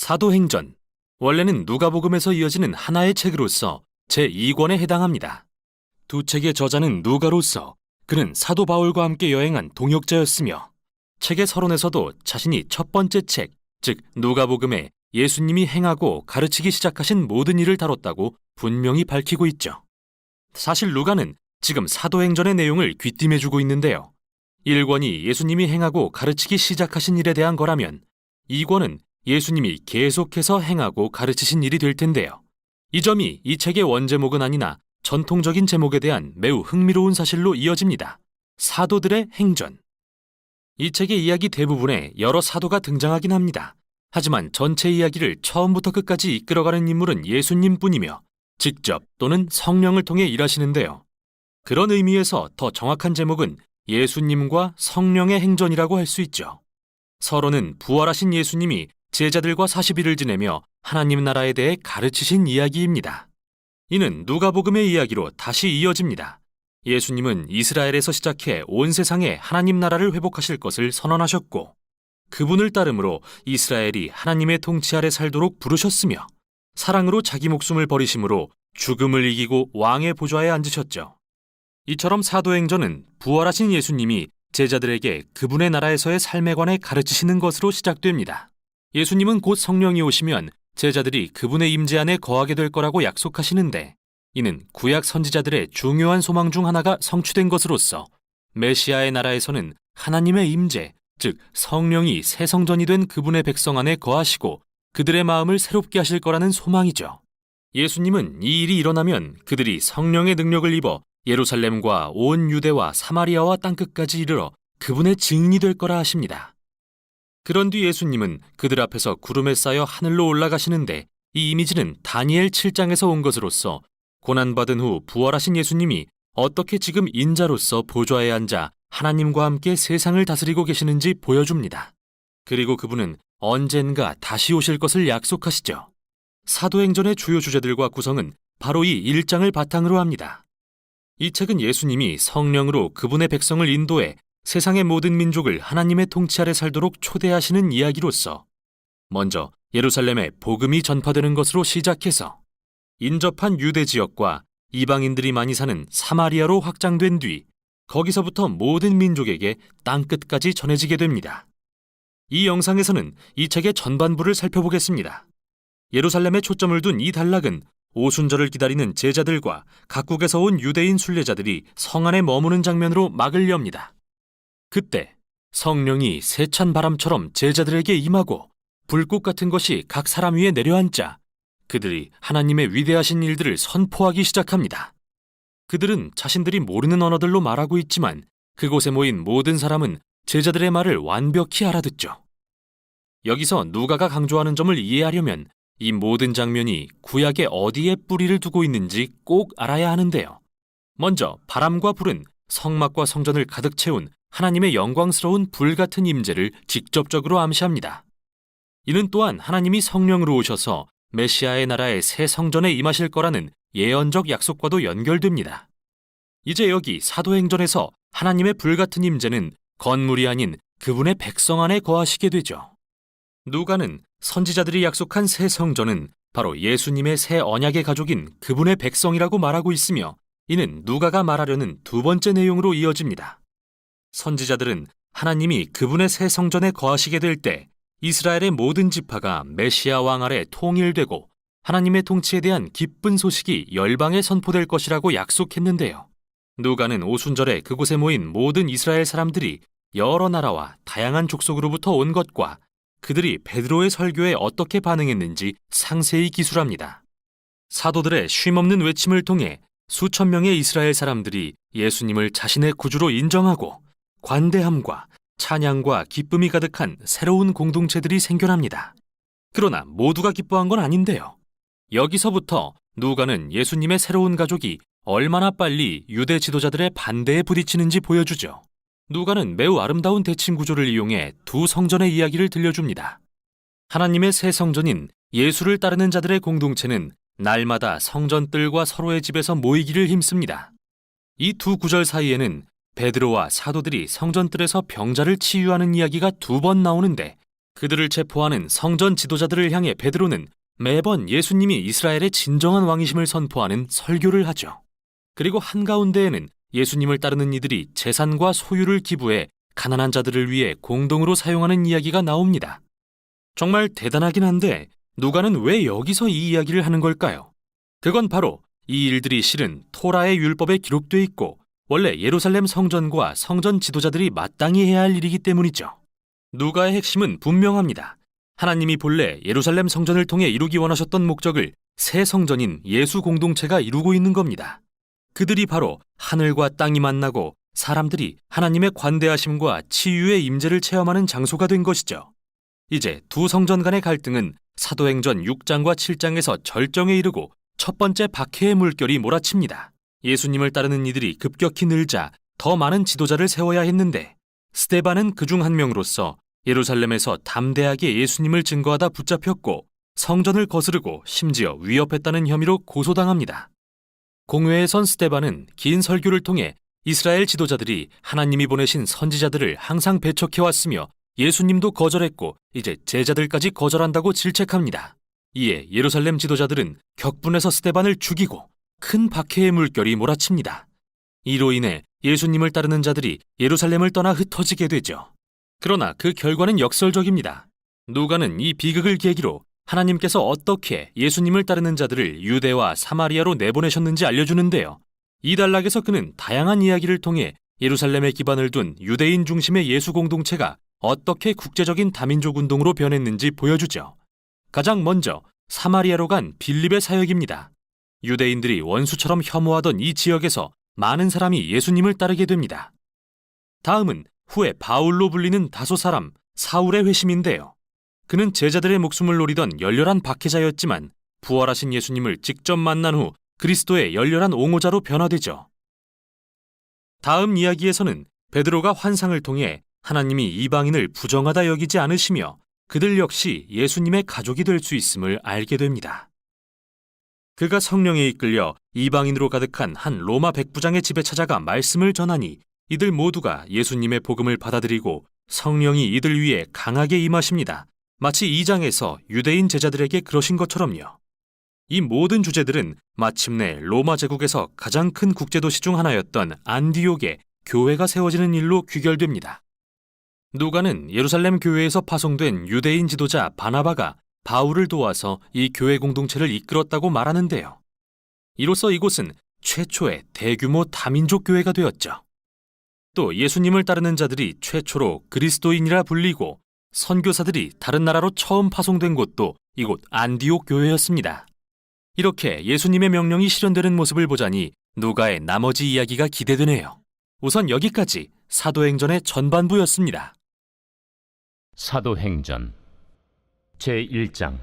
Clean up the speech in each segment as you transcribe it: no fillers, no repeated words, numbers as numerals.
사도행전, 원래는 누가복음에서 이어지는 하나의 책으로서 제2권에 해당합니다. 두 책의 저자는 누가로서 그는 사도 바울과 함께 여행한 동역자였으며 책의 서론에서도 자신이 첫 번째 책, 즉 누가복음에 예수님이 행하고 가르치기 시작하신 모든 일을 다뤘다고 분명히 밝히고 있죠. 사실 누가는 지금 사도행전의 내용을 귀띔해주고 있는데요. 1권이 예수님이 행하고 가르치기 시작하신 일에 대한 거라면 2권은 예수님이 계속해서 행하고 가르치신 일이 될 텐데요. 이 점이 이 책의 원제목은 아니나 전통적인 제목에 대한 매우 흥미로운 사실로 이어집니다. 사도들의 행전. 이 책의 이야기 대부분에 여러 사도가 등장하긴 합니다. 하지만 전체 이야기를 처음부터 끝까지 이끌어가는 인물은 예수님뿐이며 직접 또는 성령을 통해 일하시는데요. 그런 의미에서 더 정확한 제목은 예수님과 성령의 행전이라고 할 수 있죠. 서론은 부활하신 예수님이 제자들과 40일을 지내며 하나님 나라에 대해 가르치신 이야기입니다. 이는 누가복음의 이야기로 다시 이어집니다. 예수님은 이스라엘에서 시작해 온 세상에 하나님 나라를 회복하실 것을 선언하셨고 그분을 따름으로 이스라엘이 하나님의 통치 아래 살도록 부르셨으며 사랑으로 자기 목숨을 버리심으로 죽음을 이기고 왕의 보좌에 앉으셨죠. 이처럼 사도행전은 부활하신 예수님이 제자들에게 그분의 나라에서의 삶에 관해 가르치시는 것으로 시작됩니다. 예수님은 곧 성령이 오시면 제자들이 그분의 임재 안에 거하게 될 거라고 약속하시는데 이는 구약 선지자들의 중요한 소망 중 하나가 성취된 것으로서 메시아의 나라에서는 하나님의 임재, 즉 성령이 새 성전이 된 그분의 백성 안에 거하시고 그들의 마음을 새롭게 하실 거라는 소망이죠. 예수님은 이 일이 일어나면 그들이 성령의 능력을 입어 예루살렘과 온 유대와 사마리아와 땅끝까지 이르러 그분의 증인이 될 거라 하십니다. 그런 뒤 예수님은 그들 앞에서 구름에 쌓여 하늘로 올라가시는데 이 이미지는 다니엘 7장에서 온 것으로서 고난받은 후 부활하신 예수님이 어떻게 지금 인자로서 보좌에 앉아 하나님과 함께 세상을 다스리고 계시는지 보여줍니다. 그리고 그분은 언젠가 다시 오실 것을 약속하시죠. 사도행전의 주요 주제들과 구성은 바로 이 1장을 바탕으로 합니다. 이 책은 예수님이 성령으로 그분의 백성을 인도해 세상의 모든 민족을 하나님의 통치 아래 살도록 초대하시는 이야기로서 먼저 예루살렘에 복음이 전파되는 것으로 시작해서 인접한 유대 지역과 이방인들이 많이 사는 사마리아로 확장된 뒤 거기서부터 모든 민족에게 땅끝까지 전해지게 됩니다. 이 영상에서는 이 책의 전반부를 살펴보겠습니다. 예루살렘에 초점을 둔 이 단락은 오순절을 기다리는 제자들과 각국에서 온 유대인 순례자들이 성 안에 머무는 장면으로 막을 엽니다. 그때 성령이 세찬 바람처럼 제자들에게 임하고 불꽃 같은 것이 각 사람 위에 내려앉자 그들이 하나님의 위대하신 일들을 선포하기 시작합니다. 그들은 자신들이 모르는 언어들로 말하고 있지만 그곳에 모인 모든 사람은 제자들의 말을 완벽히 알아듣죠. 여기서 누가가 강조하는 점을 이해하려면 이 모든 장면이 구약의 어디에 뿌리를 두고 있는지 꼭 알아야 하는데요. 먼저 바람과 불은 성막과 성전을 가득 채운 하나님의 영광스러운 불 같은 임재를 직접적으로 암시합니다. 이는 또한 하나님이 성령으로 오셔서 메시아의 나라의 새 성전에 임하실 거라는 예언적 약속과도 연결됩니다. 이제 여기 사도행전에서 하나님의 불 같은 임재는 건물이 아닌 그분의 백성 안에 거하시게 되죠. 누가는 선지자들이 약속한 새 성전은 바로 예수님의 새 언약의 가족인 그분의 백성이라고 말하고 있으며 이는 누가가 말하려는 두 번째 내용으로 이어집니다. 선지자들은 하나님이 그분의 새 성전에 거하시게 될 때 이스라엘의 모든 지파가 메시아 왕 아래 통일되고 하나님의 통치에 대한 기쁜 소식이 열방에 선포될 것이라고 약속했는데요. 누가는 오순절에 그곳에 모인 모든 이스라엘 사람들이 여러 나라와 다양한 족속으로부터 온 것과 그들이 베드로의 설교에 어떻게 반응했는지 상세히 기술합니다. 사도들의 쉼없는 외침을 통해 수천 명의 이스라엘 사람들이 예수님을 자신의 구주로 인정하고 관대함과 찬양과 기쁨이 가득한 새로운 공동체들이 생겨납니다. 그러나 모두가 기뻐한 건 아닌데요. 여기서부터 누가는 예수님의 새로운 가족이 얼마나 빨리 유대 지도자들의 반대에 부딪히는지 보여주죠. 누가는 매우 아름다운 대칭 구조를 이용해 두 성전의 이야기를 들려줍니다. 하나님의 새 성전인 예수를 따르는 자들의 공동체는 날마다 성전뜰과 서로의 집에서 모이기를 힘씁니다. 이 두 구절 사이에는 베드로와 사도들이 성전뜰에서 병자를 치유하는 이야기가 두 번 나오는데 그들을 체포하는 성전 지도자들을 향해 베드로는 매번 예수님이 이스라엘의 진정한 왕이심을 선포하는 설교를 하죠. 그리고 한가운데에는 예수님을 따르는 이들이 재산과 소유를 기부해 가난한 자들을 위해 공동으로 사용하는 이야기가 나옵니다. 정말 대단하긴 한데 누가는 왜 여기서 이 이야기를 하는 걸까요? 그건 바로 이 일들이 실은 토라의 율법에 기록돼 있고 원래 예루살렘 성전과 성전 지도자들이 마땅히 해야 할 일이기 때문이죠. 누가의 핵심은 분명합니다. 하나님이 본래 예루살렘 성전을 통해 이루기 원하셨던 목적을 새 성전인 예수 공동체가 이루고 있는 겁니다. 그들이 바로 하늘과 땅이 만나고 사람들이 하나님의 관대하심과 치유의 임재를 체험하는 장소가 된 것이죠. 이제 두 성전 간의 갈등은 사도행전 6장과 7장에서 절정에 이르고 첫 번째 박해의 물결이 몰아칩니다. 예수님을 따르는 이들이 급격히 늘자 더 많은 지도자를 세워야 했는데 스데반은 그중 한 명으로서 예루살렘에서 담대하게 예수님을 증거하다 붙잡혔고 성전을 거스르고 심지어 위협했다는 혐의로 고소당합니다. 공회에 선 스데반은 긴 설교를 통해 이스라엘 지도자들이 하나님이 보내신 선지자들을 항상 배척해왔으며 예수님도 거절했고 이제 제자들까지 거절한다고 질책합니다. 이에 예루살렘 지도자들은 격분해서 스데반을 죽이고 큰 박해의 물결이 몰아칩니다. 이로 인해 예수님을 따르는 자들이 예루살렘을 떠나 흩어지게 되죠. 그러나 그 결과는 역설적입니다. 누가는 이 비극을 계기로 하나님께서 어떻게 예수님을 따르는 자들을 유대와 사마리아로 내보내셨는지 알려주는데요. 이 단락에서 그는 다양한 이야기를 통해 예루살렘에 기반을 둔 유대인 중심의 예수 공동체가 어떻게 국제적인 다민족 운동으로 변했는지 보여주죠. 가장 먼저 사마리아로 간 빌립의 사역입니다. 유대인들이 원수처럼 혐오하던 이 지역에서 많은 사람이 예수님을 따르게 됩니다. 다음은 후에 바울로 불리는 다소 사람 사울의 회심인데요. 그는 제자들의 목숨을 노리던 열렬한 박해자였지만 부활하신 예수님을 직접 만난 후 그리스도의 열렬한 옹호자로 변화되죠. 다음 이야기에서는 베드로가 환상을 통해 하나님이 이방인을 부정하다 여기지 않으시며 그들 역시 예수님의 가족이 될 수 있음을 알게 됩니다. 그가 성령에 이끌려 이방인으로 가득한 한 로마 백부장의 집에 찾아가 말씀을 전하니 이들 모두가 예수님의 복음을 받아들이고 성령이 이들 위에 강하게 임하십니다. 마치 2장에서 유대인 제자들에게 그러신 것처럼요. 이 모든 주제들은 마침내 로마 제국에서 가장 큰 국제도시 중 하나였던 안디옥에 교회가 세워지는 일로 귀결됩니다. 누가는 예루살렘 교회에서 파송된 유대인 지도자 바나바가 바울을 도와서 이 교회 공동체를 이끌었다고 말하는데요. 이로써 이곳은 최초의 대규모 다민족 교회가 되었죠. 또 예수님을 따르는 자들이 최초로 그리스도인이라 불리고 선교사들이 다른 나라로 처음 파송된 곳도 이곳 안디옥 교회였습니다. 이렇게 예수님의 명령이 실현되는 모습을 보자니 누가의 나머지 이야기가 기대되네요. 우선 여기까지 사도행전의 전반부였습니다. 사도행전 제1장.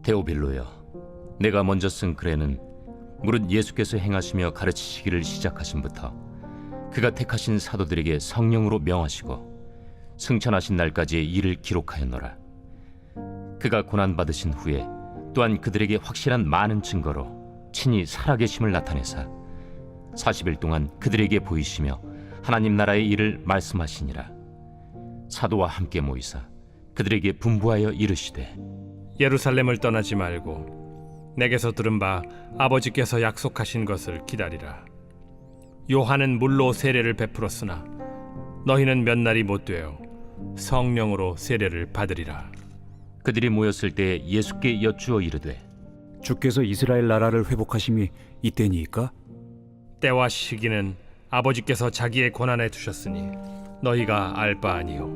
데오빌로여, 내가 먼저 쓴 글에는 무릇 예수께서 행하시며 가르치시기를 시작하심부터 그가 택하신 사도들에게 성령으로 명하시고 승천하신 날까지의 일을 기록하였노라. 그가 고난받으신 후에 또한 그들에게 확실한 많은 증거로 친히 살아계심을 나타내사 40일 동안 그들에게 보이시며 하나님 나라의 일을 말씀하시니라. 사도와 함께 모이사 그들에게 분부하여 이르시되, 예루살렘을 떠나지 말고 내게서 들은 바 아버지께서 약속하신 것을 기다리라. 요한은 물로 세례를 베풀었으나 너희는 몇 날이 못 되어 성령으로 세례를 받으리라. 그들이 모였을 때 예수께 여쭈어 이르되, 주께서 이스라엘 나라를 회복하심이 이때니이까? 때와 시기는 아버지께서 자기의 권한에 두셨으니 너희가 알 바 아니요,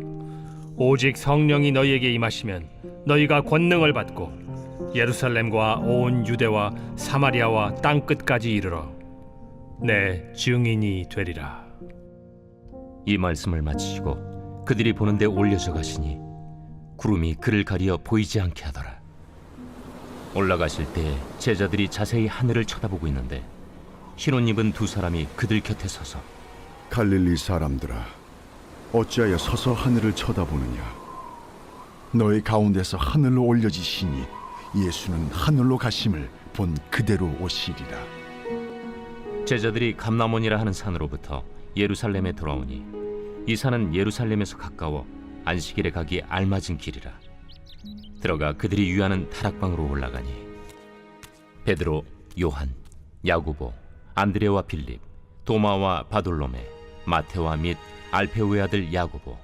오직 성령이 너희에게 임하시면 너희가 권능을 받고 예루살렘과 온 유대와 사마리아와 땅 끝까지 이르러 내 증인이 되리라. 이 말씀을 마치시고 그들이 보는 데 올려져 가시니 구름이 그를 가리어 보이지 않게 하더라. 올라가실 때 제자들이 자세히 하늘을 쳐다보고 있는데 흰옷 입은 두 사람이 그들 곁에 서서, 갈릴리 사람들아, 어찌하여 서서 하늘을 쳐다보느냐? 너희 가운데서 하늘로 올려지시니 예수는 하늘로 가심을 본 그대로 오시리라. 제자들이 감람원이라 하는 산으로부터 예루살렘에 돌아오니 이 산은 예루살렘에서 가까워 안식일에 가기 알맞은 길이라. 들어가 그들이 유하는 다락방으로 올라가니 베드로, 요한, 야고보, 안드레와 빌립, 도마와 바돌로메, 마테와 및 알페오의 아들 야고보,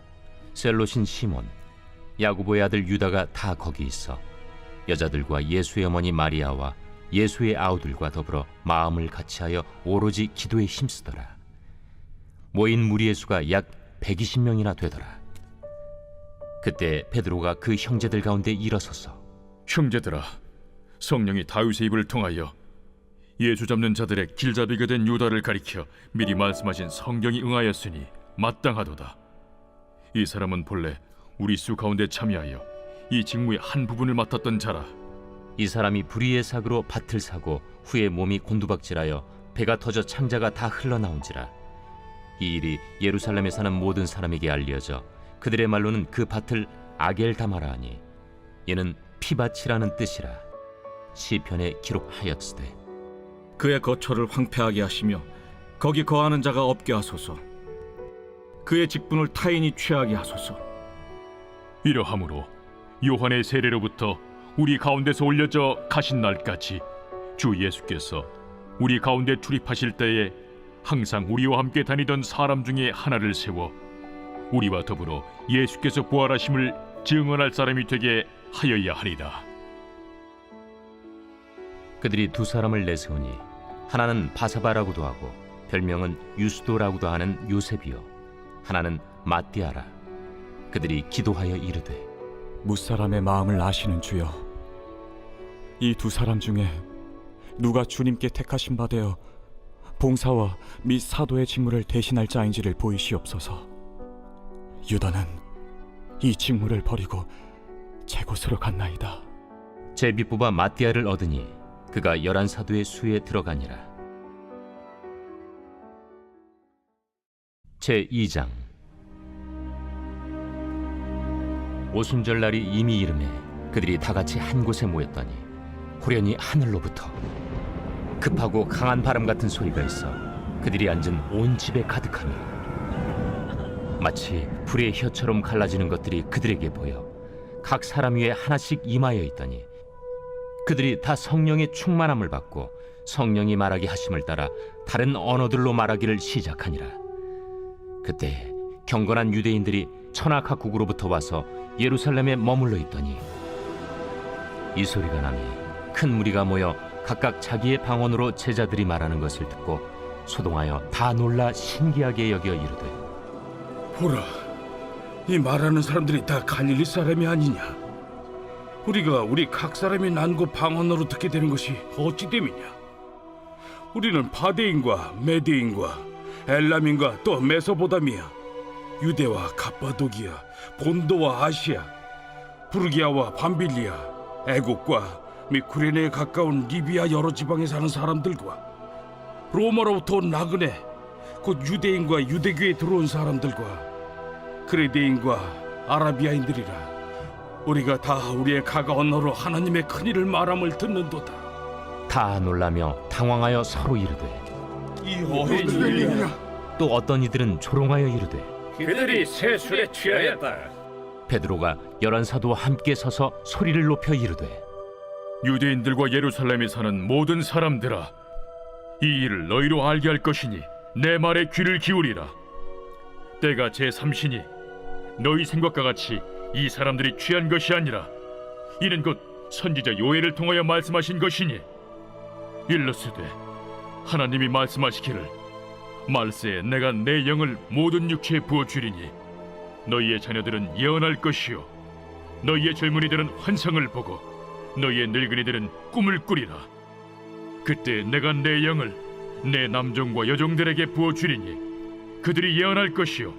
셀롯인 시몬, 야고보의 아들 유다가 다 거기 있어 여자들과 예수의 어머니 마리아와 예수의 아우들과 더불어 마음을 같이하여 오로지 기도에 힘쓰더라. 모인 무리의 수가 약 120명이나 되더라. 그때 베드로가 그 형제들 가운데 일어서서 형제들아, 성령이 다윗의 입을 통하여 예수 잡는 자들의 길잡이가 된 유다를 가리켜 미리 말씀하신 성경이 응하였으니 마땅하도다. 이 사람은 본래 우리 수 가운데 참여하여 이 직무의 한 부분을 맡았던 자라. 이 사람이 불의의 사고로 밭을 사고 후에 몸이 곤두박질하여 배가 터져 창자가 다 흘러나온지라. 이 일이 예루살렘에 사는 모든 사람에게 알려져 그들의 말로는 그 밭을 아겔다마라 하니 이는 피밭이라는 뜻이라. 시편에 기록하였으되 그의 거처를 황폐하게 하시며 거기 거하는 자가 없게 하소서. 그의 직분을 타인이 취하게 하소서. 이러함으로 요한의 세례로부터 우리 가운데서 올려져 가신 날까지 주 예수께서 우리 가운데 출입하실 때에 항상 우리와 함께 다니던 사람 중에 하나를 세워 우리와 더불어 예수께서 부활하심을 증언할 사람이 되게 하여야 하리라. 그들이 두 사람을 내세우니 하나는 바사바라고도 하고 별명은 유스도라고도 하는 요셉이요 하나는 마띠아라. 그들이 기도하여 이르되 무사람의 마음을 아시는 주여, 이 두 사람 중에 누가 주님께 택하신 바 되어 봉사와 및 사도의 직무를 대신할 자인지를 보이시옵소서. 유다는 이 직무를 버리고 제 곳으로 갔나이다. 제비뽑아 마띠아를 얻으니 그가 11사도의 수에 들어가니라. 제2장. 오순절 날이 이미 이르매 그들이 다 같이 한 곳에 모였더니 호련히 하늘로부터 급하고 강한 바람 같은 소리가 있어 그들이 앉은 온 집에 가득하며 마치 불의 혀처럼 갈라지는 것들이 그들에게 보여 각 사람 위에 하나씩 임하여 있더니 그들이 다 성령의 충만함을 받고 성령이 말하게 하심을 따라 다른 언어들로 말하기를 시작하니라. 그때 경건한 유대인들이 천하 각국으로부터 와서 예루살렘에 머물러 있더니 이 소리가 나니 큰 무리가 모여 각각 자기의 방언으로 제자들이 말하는 것을 듣고 소동하여 다 놀라 신기하게 여겨 이르되 보라, 이 말하는 사람들이 다 갈릴리 사람이 아니냐? 우리가 우리 각 사람이 난고 방언으로 듣게 되는 것이 어찌 됨이냐? 우리는 바데인과 메데인과 엘람인과 또 메소보다미아, 유대와 갑바도기아, 본도와 아시아, 부르기아와 밤빌리아, 애국과 및 구레네에 가까운 리비아 여러 지방에 사는 사람들과 로마로부터 온 나그네, 곧 유대인과 유대교에 들어온 사람들과 그레데인과 아라비아인들이라. 우리가 다 우리의 각 언어로 하나님의 큰 일을 말함을 듣는도다. 다 놀라며 당황하여 서로 이르되 이 어린 일이냐? 또 어떤 이들은 조롱하여 이르되 그들이 세술에 취하였다. 베드로가 11사도와 함께 서서 소리를 높여 이르되 유대인들과 예루살렘에 사는 모든 사람들아, 이 일을 너희로 알게 할 것이니 내 말에 귀를 기울이라. 때가 제3시니 너희 생각과 같이 이 사람들이 취한 것이 아니라 이는 곧 선지자 요엘을 통하여 말씀하신 것이니 일러스되 하나님이 말씀하시기를 말세에 내가 내 영을 모든 육체에 부어주리니 너희의 자녀들은 예언할 것이요 너희의 젊은이들은 환상을 보고 너희의 늙은이들은 꿈을 꾸리라. 그때 내가 내 영을 내 남종과 여종들에게 부어주리니 그들이 예언할 것이요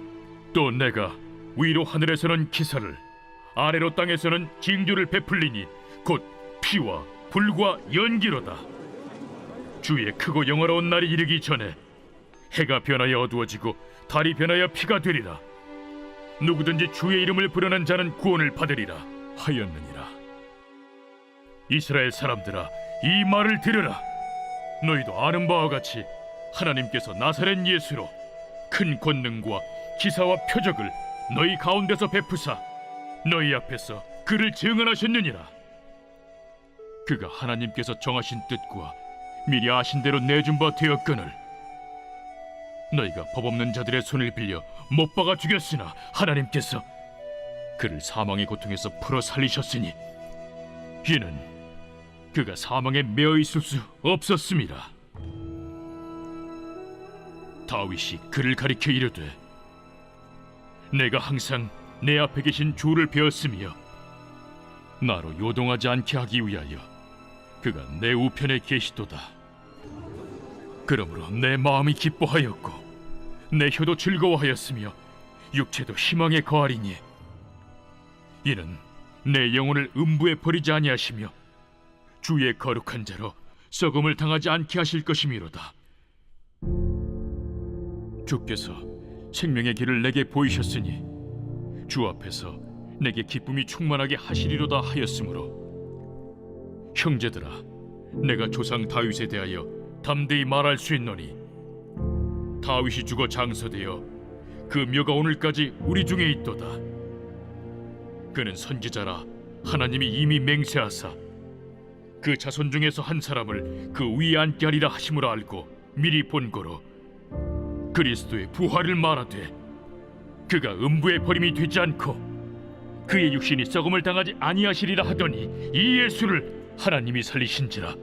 또 내가 위로 하늘에서는 기사를 아래로 땅에서는 징조를 베풀리니 곧 피와 불과 연기로다. 주의 크고 영화로운 날이 이르기 전에 해가 변하여 어두워지고 달이 변하여 피가 되리라. 누구든지 주의 이름을 부르는 자는 구원을 받으리라 하였느니라. 이스라엘 사람들아, 이 말을 들으라. 너희도 아는 바와 같이 하나님께서 나사렛 예수로 큰 권능과 기사와 표적을 너희 가운데서 베푸사 너희 앞에서 그를 증언하셨느니라. 그가 하나님께서 정하신 뜻과 미리 아신 대로 내준 바 되었거늘 너희가 법 없는 자들의 손을 빌려 못 박아 죽였으나 하나님께서 그를 사망의 고통에서 풀어 살리셨으니 이는 그가 사망에 매어 있을 수 없었음이라. 다윗이 그를 가리켜 이르되 내가 항상 내 앞에 계신 주를 배웠으며 나로 요동하지 않게 하기 위하여 그가 내 우편에 계시도다. 그러므로 내 마음이 기뻐하였고 내 혀도 즐거워하였으며 육체도 희망에 거하리니 이는 내 영혼을 음부에 버리지 아니하시며 주의 거룩한 자로 썩음을 당하지 않게 하실 것이미로다. 주께서 생명의 길을 내게 보이셨으니 주 앞에서 내게 기쁨이 충만하게 하시리로다 하였으므로 형제들아 내가 조상 다윗에 대하여 담대히 말할 수 있노니 다윗이 죽어 장서되어 그 묘가 오늘까지 우리 중에 있도다. 그는 선지자라 하나님이 이미 맹세하사 그 자손 중에서 한 사람을 그 위에 앉게 하리라 하심으로 알고 미리 본고로 그리스도의 부활을 말하되 그가 음부에 버림이 되지 않고 그의 육신이 썩음을 당하지 아니하시리라 하더니 이 예수를 하나님이 살리신지라.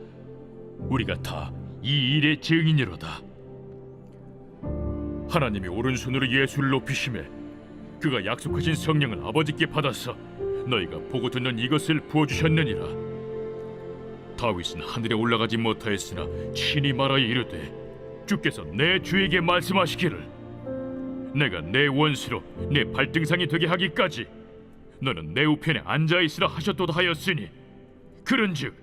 우리가 다 이 일의 증인이로다. 하나님이 오른손으로 예수를 높이심에 그가 약속하신 성령을 아버지께 받아서 너희가 보고 듣는 이것을 부어주셨느니라. 다윗은 하늘에 올라가지 못하였으나 친히 말하여 이르되 주께서 내 주에게 말씀하시기를 내가 내 원수로 내 발등상이 되게 하기까지 너는 내 우편에 앉아있으라 하셨도다 하였으니 그런즉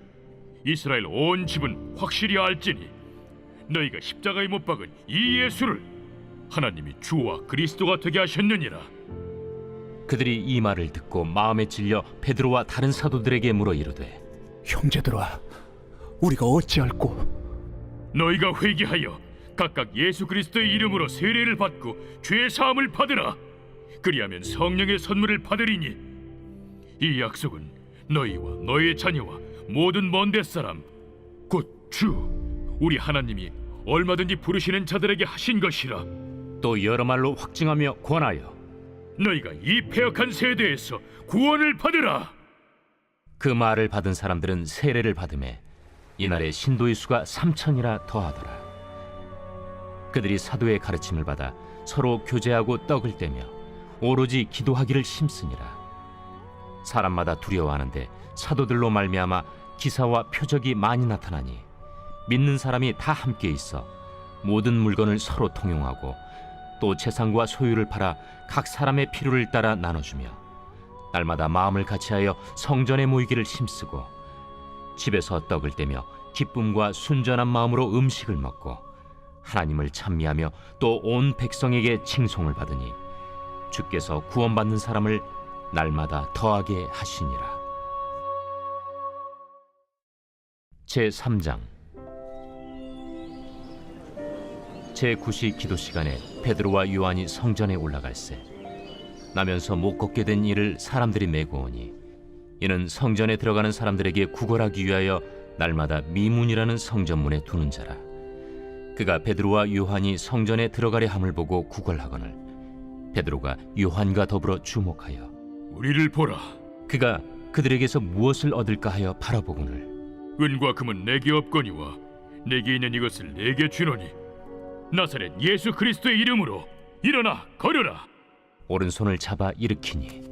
이스라엘 온 집은 확실히 알지니 너희가 십자가에 못 박은 이 예수를 하나님이 주와 그리스도가 되게 하셨느니라. 그들이 이 말을 듣고 마음에 찔려 베드로와 다른 사도들에게 물어 이르되 형제들아, 우리가 어찌할꼬? 너희가 회개하여 각각 예수 그리스도의 이름으로 세례를 받고 죄 사함을 받으라. 그리하면 성령의 선물을 받으리니 이 약속은 너희와 너희의 자녀와 모든 먼데 사람 곧 주 우리 하나님이 얼마든지 부르시는 자들에게 하신 것이라. 또 여러 말로 확증하며 권하여 너희가 이 패역한 세대에서 구원을 받으라. 그 말을 받은 사람들은 세례를 받음에 이날에 신도의 수가 3,000이라 더하더라. 그들이 사도의 가르침을 받아 서로 교제하고 떡을 떼며 오로지 기도하기를 힘쓰니라. 사람마다 두려워하는데 사도들로 말미암아 기사와 표적이 많이 나타나니 믿는 사람이 다 함께 있어 모든 물건을 서로 통용하고 또 재산과 소유를 팔아 각 사람의 필요를 따라 나눠주며 날마다 마음을 같이하여 성전에 모이기를 힘쓰고 집에서 떡을 떼며 기쁨과 순전한 마음으로 음식을 먹고 하나님을 찬미하며 또 온 백성에게 칭송을 받으니 주께서 구원받는 사람을 날마다 더하게 하시니라. 제3장 제9시 기도 시간에 베드로와 요한이 성전에 올라갈새 나면서 못 걷게 된 이를 사람들이 메고 오니 이는 성전에 들어가는 사람들에게 구걸하기 위하여 날마다 미문이라는 성전문에 두는 자라. 그가 베드로와 요한이 성전에 들어가려 함을 보고 구걸하거늘 베드로가 요한과 더불어 주목하여 우리를 보라. 그가 그들에게서 무엇을 얻을까 하여 바라보거늘 은과 금은 내게 없거니와 내게 있는 이것을 내게 주노니 나사렛 예수 그리스도의 이름으로 일어나 걸으라. 오른손을 잡아 일으키니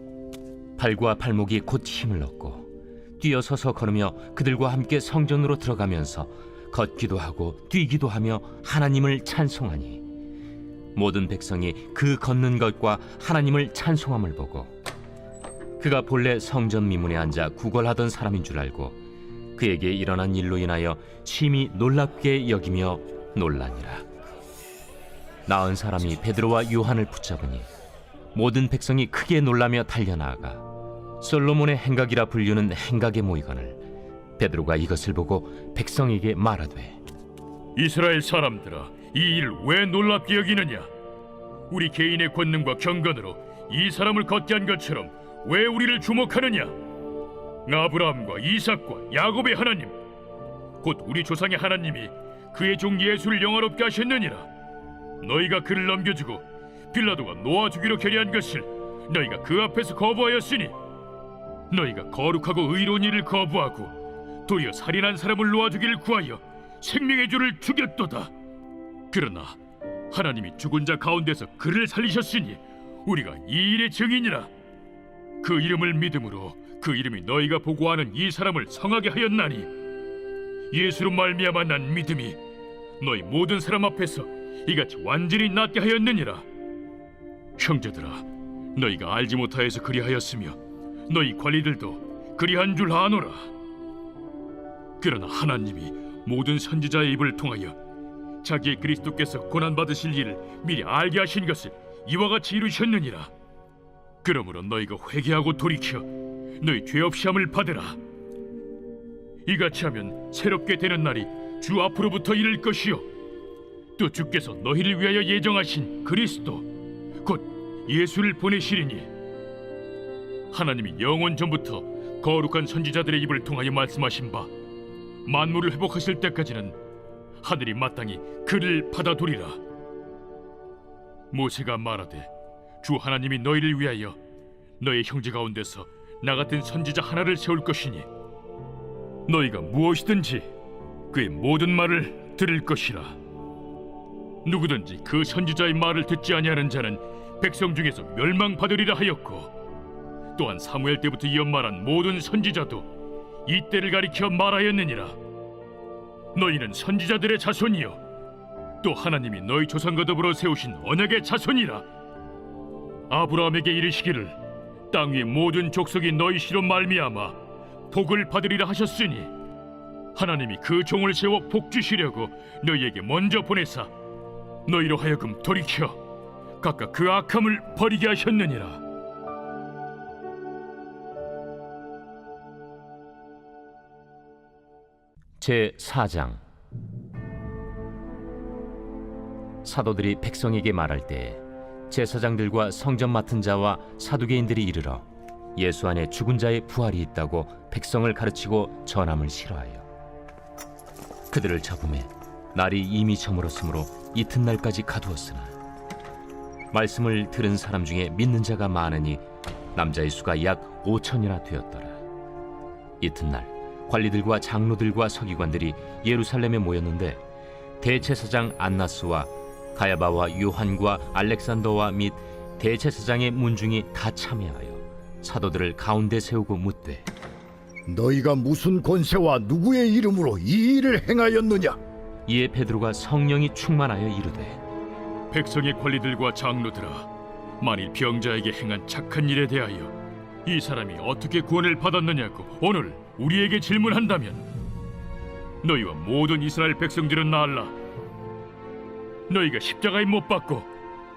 발과 발목이 곧 힘을 얻고 뛰어서서 걸으며 그들과 함께 성전으로 들어가면서 걷기도 하고 뛰기도 하며 하나님을 찬송하니 모든 백성이 그 걷는 것과 하나님을 찬송함을 보고 그가 본래 성전 미문에 앉아 구걸하던 사람인 줄 알고 그에게 일어난 일로 인하여 심히 놀랍게 여기며 놀라니라. 나은 사람이 베드로와 요한을 붙잡으니 모든 백성이 크게 놀라며 달려나아가 솔로몬의 행각이라 불리는 행각에 모이거늘 베드로가 이것을 보고 백성에게 말하되 이스라엘 사람들아 이 일을 왜 놀랍게 여기느냐. 우리 개인의 권능과 경건으로 이 사람을 걷게 한 것처럼 왜 우리를 주목하느냐? 아브라함과 이삭과 야곱의 하나님, 곧 우리 조상의 하나님이 그의 종 예수를 영화롭게 하셨느니라. 너희가 그를 넘겨주고 빌라도가 놓아주기로 결의한 것을 너희가 그 앞에서 거부하였으니, 너희가 거룩하고 의로운 일을 거부하고 도리어 살인한 사람을 놓아주기를 구하여 생명의 주를 죽였도다. 그러나 하나님이 죽은 자 가운데서 그를 살리셨으니 우리가 이 일의 증인이라. 그 이름을 믿음으로 그 이름이 너희가 보고하는 이 사람을 성하게 하였나니, 예수로 말미암아 난 믿음이 너희 모든 사람 앞에서 이같이 완전히 낫게 하였느니라. 형제들아, 너희가 알지 못하여서 그리하였으며 너희 관리들도 그리한 줄 아노라. 그러나 하나님이 모든 선지자의 입을 통하여 자기의 그리스도께서 고난받으실 일을 미리 알게 하신 것을 이와 같이 이루셨느니라. 그러므로 너희가 회개하고 돌이켜 너희 죄 없이 함을 받으라. 이같이 하면 새롭게 되는 날이 주 앞으로부터 이를 것이요, 또 주께서 너희를 위하여 예정하신 그리스도 곧 예수를 보내시리니, 하나님이 영원 전부터 거룩한 선지자들의 입을 통하여 말씀하신 바 만물을 회복하실 때까지는 하늘이 마땅히 그를 받아두리라. 모세가 말하되 주 하나님이 너희를 위하여 너희 형제 가운데서 나 같은 선지자 하나를 세울 것이니 너희가 무엇이든지 그의 모든 말을 들을 것이라. 누구든지 그 선지자의 말을 듣지 아니하는 자는 백성 중에서 멸망받으리라 하였고, 또한 사무엘 때부터 이어 말한 모든 선지자도 이 때를 가리켜 말하였느니라. 너희는 선지자들의 자손이요 또 하나님이 너희 조상과 더불어 세우신 언약의 자손이라. 아브라함에게 이르시기를 땅 위의 모든 족속이 너희 씨로 말미암아 복을 받으리라 하셨으니, 하나님이 그 종을 세워 복 주시려고 너희에게 먼저 보내사 너희로 하여금 돌이켜 각각 그 악함을 버리게 하셨느니라. 제4장. 사도들이 백성에게 말할 때 제사장들과 성전 맡은 자와 사두개인들이 이르러 예수 안에 죽은 자의 부활이 있다고 백성을 가르치고 전함을 싫어하여 그들을 잡음에 날이 이미 저물었으므로 이튿날까지 가두었으나, 말씀을 들은 사람 중에 믿는 자가 많으니 남자의 수가 약 5천이나 되었더라. 이튿날 관리들과 장로들과 서기관들이 예루살렘에 모였는데, 대제사장 안나스와 가야바와 요한과 알렉산더와 및 대제사장의 문중이 다 참여하여 사도들을 가운데 세우고 묻되, 너희가 무슨 권세와 누구의 이름으로 이 일을 행하였느냐? 이에 베드로가 성령이 충만하여 이르되, 백성의 관리들과 장로들아, 만일 병자에게 행한 착한 일에 대하여 이 사람이 어떻게 구원을 받았느냐고 오늘 우리에게 질문한다면 너희와 모든 이스라엘 백성들은 알라. 너희가 십자가에 못 박고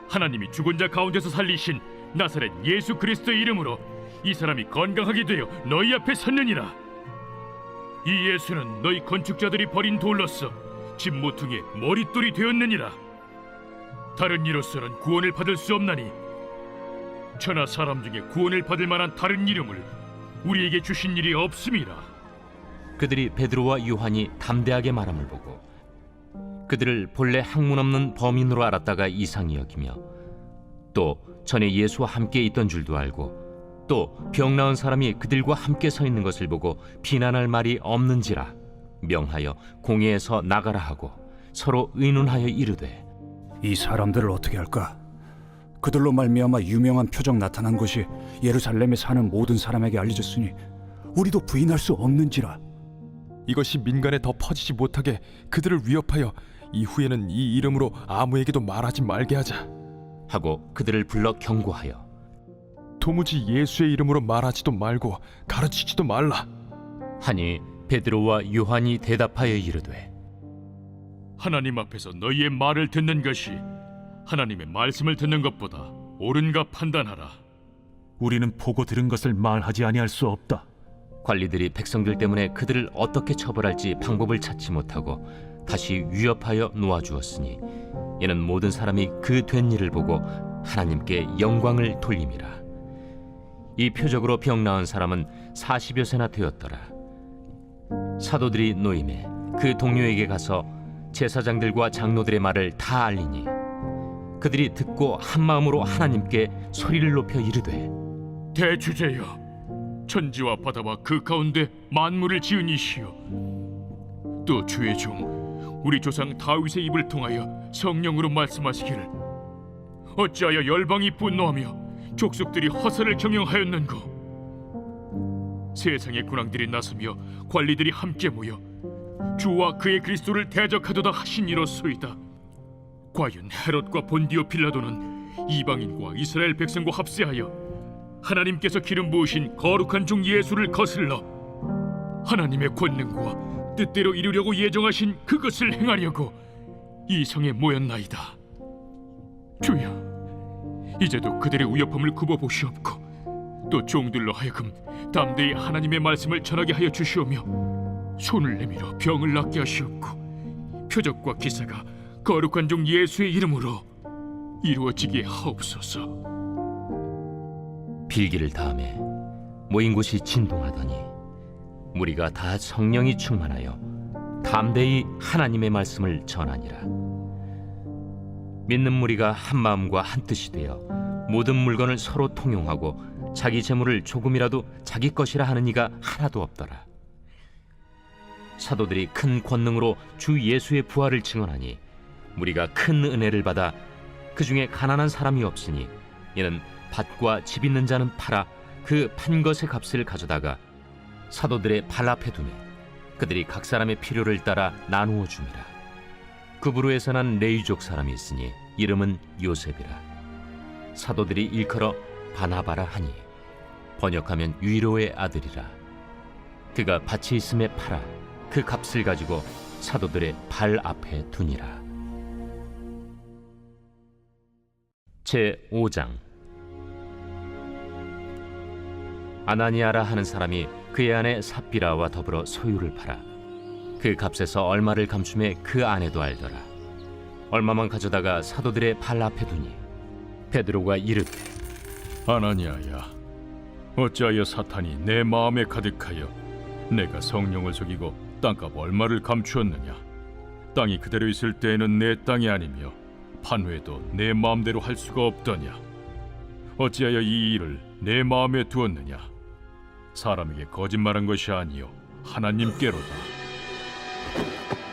하나님이 죽은 자 가운데서 살리신 나사렛 예수 그리스도의 이름으로 이 사람이 건강하게 되어 너희 앞에 섰느니라. 이 예수는 너희 건축자들이 버린 돌로서 집 모퉁이의 머릿돌이 되었느니라. 다른 이로서는 구원을 받을 수 없나니 천하 사람 중에 구원을 받을 만한 다른 이름을 우리에게 주신 일이 없음이라. 그들이 베드로와 요한이 담대하게 말함을 보고 그들을 본래 학문 없는 범인으로 알았다가 이상히 여기며, 또 전에 예수와 함께 있던 줄도 알고, 또 병 나은 사람이 그들과 함께 서 있는 것을 보고 비난할 말이 없는지라 명하여 공회에서 나가라 하고 서로 의논하여 이르되, 이 사람들을 어떻게 할까? 그들로 말미암아 유명한 표적 나타난 것이 예루살렘에 사는 모든 사람에게 알려졌으니 우리도 부인할 수 없는지라. 이것이 민간에 더 퍼지지 못하게 그들을 위협하여 이후에는 이 이름으로 아무에게도 말하지 말게 하자 하고 그들을 불러 경고하여 도무지 예수의 이름으로 말하지도 말고 가르치지도 말라 하니, 베드로와 요한이 대답하여 이르되, 하나님 앞에서 너희의 말을 듣는 것이 하나님의 말씀을 듣는 것보다 옳은가 판단하라. 우리는 보고 들은 것을 말하지 아니할 수 없다. 관리들이 백성들 때문에 그들을 어떻게 처벌할지 방법을 찾지 못하고 다시 위협하여 놓아주었으니, 이는 모든 사람이 그 된 일을 보고 하나님께 영광을 돌림이라. 이 표적으로 병 나은 사람은 40여 세나 되었더라. 사도들이 노임에 그 동료에게 가서 제사장들과 장로들의 말을 다 알리니 그들이 듣고 한 마음으로 하나님께 소리를 높여 이르되, 대주제여, 천지와 바다와 그 가운데 만물을 지은 이시여, 또 주의 종 우리 조상 다윗의 입을 통하여 성령으로 말씀하시기를, 어찌하여 열방이 분노하며 족속들이 허사를 경영하였는고. 세상의 군왕들이 나서며 관리들이 함께 모여 주와 그의 그리스도를 대적하도다 하신 이로소이다. 과연 헤롯과 본디오 빌라도는 이방인과 이스라엘 백성과 합세하여 하나님께서 기름 부으신 거룩한 종 예수를 거슬러 하나님의 권능과 뜻대로 이루려고 예정하신 그것을 행하려고 이 성에 모였나이다. 주여, 이제도 그들의 우여함을 굽어보시옵고 또 종들로 하여금 담대히 하나님의 말씀을 전하게 하여 주시오며 손을 내밀어 병을 낫게 하시옵고 표적과 기사가 거룩한 종 예수의 이름으로 이루어지게 하옵소서. 빌기를 다음에 모인 곳이 진동하더니 무리가 다 성령이 충만하여 담대히 하나님의 말씀을 전하니라. 믿는 무리가 한 마음과 한 뜻이 되어 모든 물건을 서로 통용하고 자기 재물을 조금이라도 자기 것이라 하는 이가 하나도 없더라. 사도들이 큰 권능으로 주 예수의 부활을 증언하니 무리가 큰 은혜를 받아 그 중에 가난한 사람이 없으니 이는 밭과 집 있는 자는 팔아 그 판 것의 값을 가져다가 사도들의 발 앞에 두매 그들이 각 사람의 필요를 따라 나누어 줍니다. 그 부류에서 난 레위족 사람이 있으니 이름은 요셉이라. 사도들이 일컬어 바나바라 하니 번역하면 위로의 아들이라. 그가 밭이 있음에 팔아 그 값을 가지고 사도들의 발 앞에 두니라. 제5장. 아나니아라 하는 사람이 그의 아내 삽비라와 더불어 소유를 팔아 그 값에서 얼마를 감춤해 그 아내도 알더라. 얼마만 가져다가 사도들의 발 앞에 두니 베드로가 이르되, 아나니아야, 어찌하여 사탄이 내 마음에 가득하여 내가 성령을 속이고 땅값 얼마를 감추었느냐? 땅이 그대로 있을 때에는 내 땅이 아니며 판회도 내 마음대로 할 수가 없더냐? 어찌하여 이 일을 내 마음에 두었느냐? 사람에게 거짓말한 것이 아니요 하나님께로다.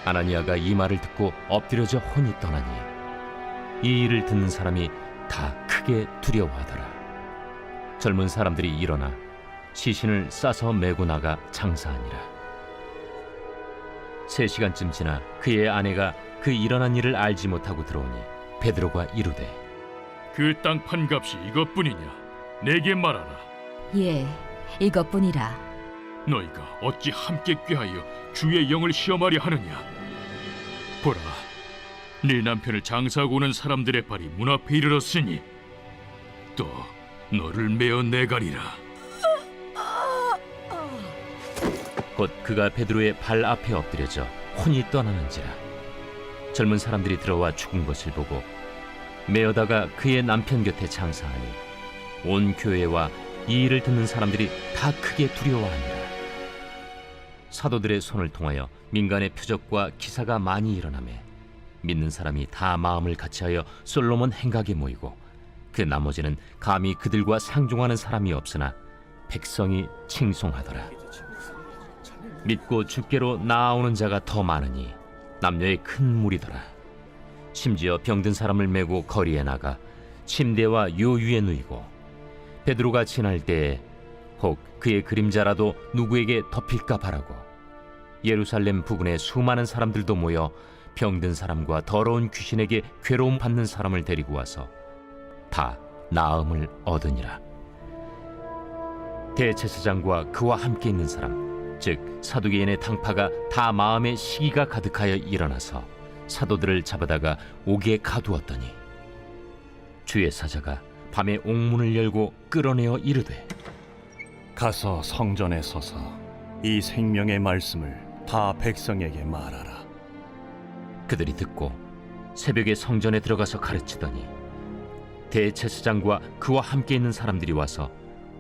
아나니아가 이 말을 듣고 엎드려져 혼이 떠나니 이 일을 듣는 사람이 다 크게 두려워하더라. 젊은 사람들이 일어나 시신을 싸서 메고 나가 장사하니라. 3시간쯤 지나 그의 아내가 그 일어난 일을 알지 못하고 들어오니 베드로가 이르되, 그 땅 판값이 이것뿐이냐? 내게 말하라. 예, 이것뿐이라. 너희가 어찌 함께 꾀하여 주의 영을 시험하려 하느냐? 보라, 네 남편을 장사하고 오는 사람들의 발이 문 앞에 이르렀으니 또 너를 메어 내가리라. 곧 그가 베드로의 발 앞에 엎드려져 혼이 떠나는지라. 젊은 사람들이 들어와 죽은 것을 보고 메어다가 그의 남편 곁에 장사하니 온 교회와 이 일을 듣는 사람들이 다 크게 두려워하니라. 사도들의 손을 통하여 민간의 표적과 기사가 많이 일어나매 믿는 사람이 다 마음을 같이하여 솔로몬 행각에 모이고 그 나머지는 감히 그들과 상종하는 사람이 없으나 백성이 칭송하더라. 믿고 주께로 나아오는 자가 더 많으니 남녀의 큰 무리더라. 심지어 병든 사람을 메고 거리에 나가 침대와 요 위에 누이고 베드로가 지날 때에 혹 그의 그림자라도 누구에게 덮일까 바라고 예루살렘 부근에 수많은 사람들도 모여 병든 사람과 더러운 귀신에게 괴로움 받는 사람을 데리고 와서 다 나음을 얻으니라. 대제사장과 그와 함께 있는 사람, 즉 사두개인의 당파가 다 마음에 시기가 가득하여 일어나서 사도들을 잡아다가 옥에 가두었더니 주의 사자가 밤에 옥문을 열고 끌어내어 이르되, 가서 성전에 서서 이 생명의 말씀을 다 백성에게 말하라. 그들이 듣고 새벽에 성전에 들어가서 가르치더니 대제사장과 그와 함께 있는 사람들이 와서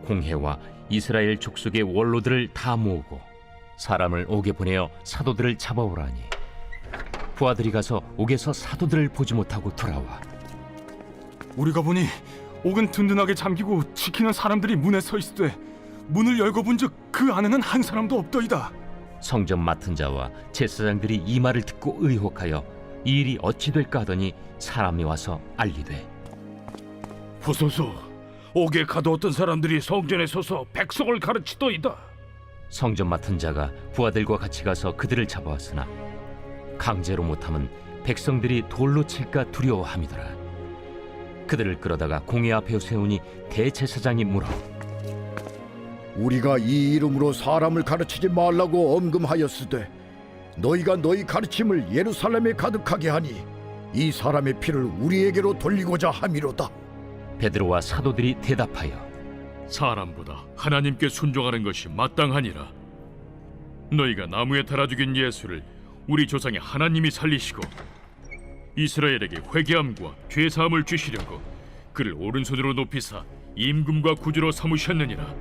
공회와 이스라엘 족속의 원로들을 다 모으고 사람을 옥에 보내어 사도들을 잡아오라니 부하들이 가서 옥에서 사도들을 보지 못하고 돌아와 우리가 보니 옥은 든든하게 잠기고 지키는 사람들이 문에 서 있으되 문을 열고 본즉 그 안에는 한 사람도 없더이다. 성전 맡은 자와 제사장들이 이 말을 듣고 의혹하여 이 일이 어찌 될까 하더니 사람이 와서 알리되 보소서, 옥에 가두었던 사람들이 성전에 서서 백성을 가르치더이다. 성전 맡은 자가 부하들과 같이 가서 그들을 잡아왔으나 강제로 못함은 백성들이 돌로 칠까 두려워함이더라. 그들을 끌어다가 공회 앞에 세우니 대제사장이 물어 우리가 이 이름으로 사람을 가르치지 말라고 엄금하였으되 너희가 너희 가르침을 예루살렘에 가득하게 하니 이 사람의 피를 우리에게로 돌리고자 함이로다. 베드로와 사도들이 대답하여 사람보다 하나님께 순종하는 것이 마땅하니라. 너희가 나무에 달아 죽인 예수를 우리 조상의 하나님이 살리시고 이스라엘에게 회개함과 죄사함을 주시려고 그를 오른손으로 높이사 임금과 구주로 삼으셨느니라.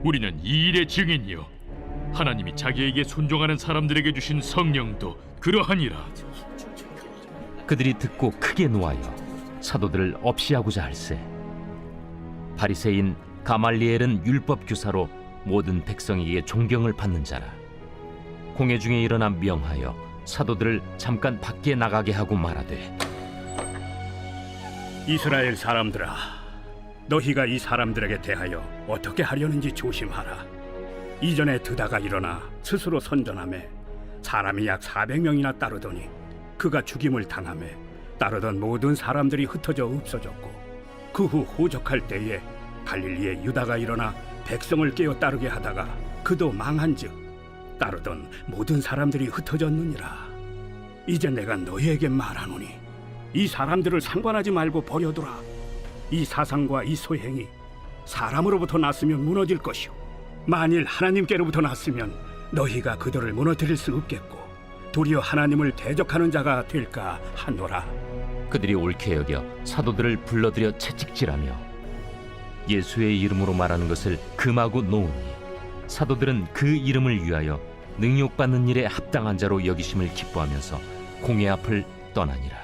우리는 이 일의 증인이요 하나님이 자기에게 순종하는 사람들에게 주신 성령도 그러하니라. 그들이 듣고 크게 노하여 사도들을 없이하고자 할세 바리새인 가말리엘은 율법 교사로 모든 백성에게 존경을 받는 자라. 공회 중에 일어나 명하여 사도들을 잠깐 밖에 나가게 하고 말하되 이스라엘 사람들아, 너희가 이 사람들에게 대하여 어떻게 하려는지 조심하라. 이전에 드다가 일어나 스스로 선전하매 사람이 약 400명이나 따르더니 그가 죽임을 당하매 따르던 모든 사람들이 흩어져 없어졌고 그 후 호적할 때에 갈릴리에 유다가 일어나 백성을 깨어 따르게 하다가 그도 망한즉 따르던 모든 사람들이 흩어졌느니라. 이제 내가 너희에게 말하노니 이 사람들을 상관하지 말고 버려두라. 이 사상과 이 소행이 사람으로부터 났으면 무너질 것이요 만일 하나님께로부터 났으면 너희가 그들을 무너뜨릴 수 없겠고 도리어 하나님을 대적하는 자가 될까 하노라. 그들이 옳게 여겨 사도들을 불러들여 채찍질하며 예수의 이름으로 말하는 것을 금하고 놓으니 사도들은 그 이름을 위하여 능욕받는 일에 합당한 자로 여기심을 기뻐하면서 공회 앞을 떠나니라.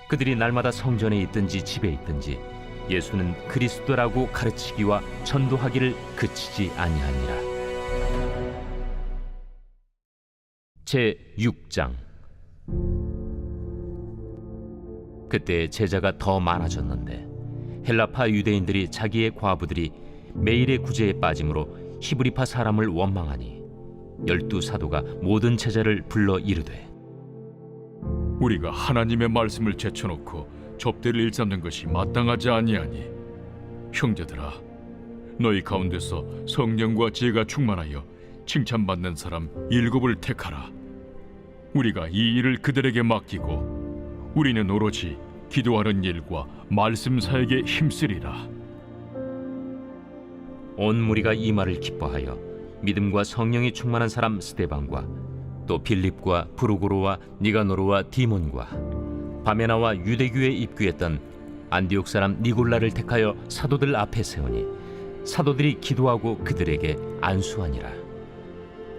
그들이 날마다 성전에 있든지 집에 있든지 예수는 그리스도라고 가르치기와 전도하기를 그치지 아니하니라. 제 6장. 그때 제자가 더 많아졌는데 헬라파 유대인들이 자기의 과부들이 매일의 구제에 빠짐으로 히브리파 사람을 원망하니 12 사도가 모든 제자를 불러 이르되 우리가 하나님의 말씀을 제쳐놓고 접대를 일삼는 것이 마땅하지 아니하니 형제들아 너희 가운데서 성령과 지혜가 충만하여 칭찬받는 사람 7을 택하라. 우리가 이 일을 그들에게 맡기고 우리는 오로지 기도하는 일과 말씀 사역에 힘쓰리라. 온 무리가 이 말을 기뻐하여 믿음과 성령이 충만한 사람 스데반과 또 빌립과 브루고로와 니가노르와 디몬과 바메나와 유대교에 입교했던 안디옥 사람 니골라를 택하여 사도들 앞에 세우니 사도들이 기도하고 그들에게 안수하니라.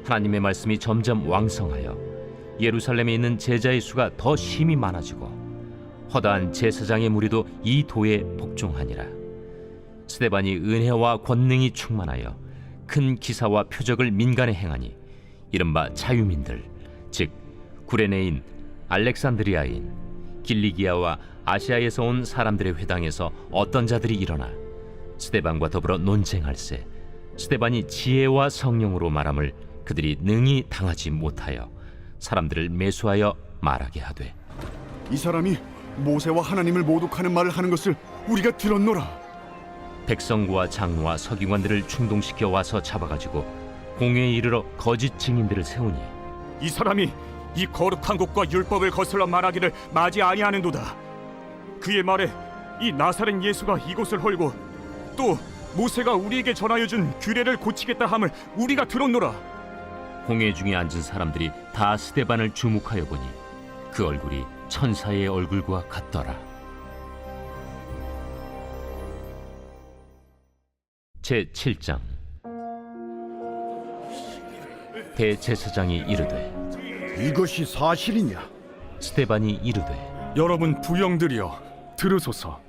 하나님의 말씀이 점점 왕성하여 예루살렘에 있는 제자의 수가 더 심히 많아지고 허다한 제사장의 무리도 이 도에 복종하니라. 스데반이 은혜와 권능이 충만하여 큰 기사와 표적을 민간에 행하니 이른바 자유민들 즉 구레네인, 알렉산드리아인, 길리기아와 아시아에서 온 사람들의 회당에서 어떤 자들이 일어나 스데반과 더불어 논쟁할세 스데반이 지혜와 성령으로 말함을 그들이 능히 당하지 못하여 사람들을 매수하여 말하게 하되 이 사람이 모세와 하나님을 모독하는 말을 하는 것을 우리가 들었노라. 백성과 장로와 서기관들을 충동시켜 와서 잡아가지고 공회에 이르러 거짓 증인들을 세우니 이 사람이 이 거룩한 곳과 율법을 거슬러 말하기를 마지 아니하는도다. 그의 말에 이 나사렛 예수가 이곳을 헐고 또 모세가 우리에게 전하여 준 규례를 고치겠다 함을 우리가 들었노라. 공회 중에 앉은 사람들이 다 스데반을 주목하여 보니 그 얼굴이 천사의 얼굴과 같더라. 제7장. 대제사장이 이르되 이것이 사실이냐? 스데반이 이르되 여러분 부영들이여 들으소서.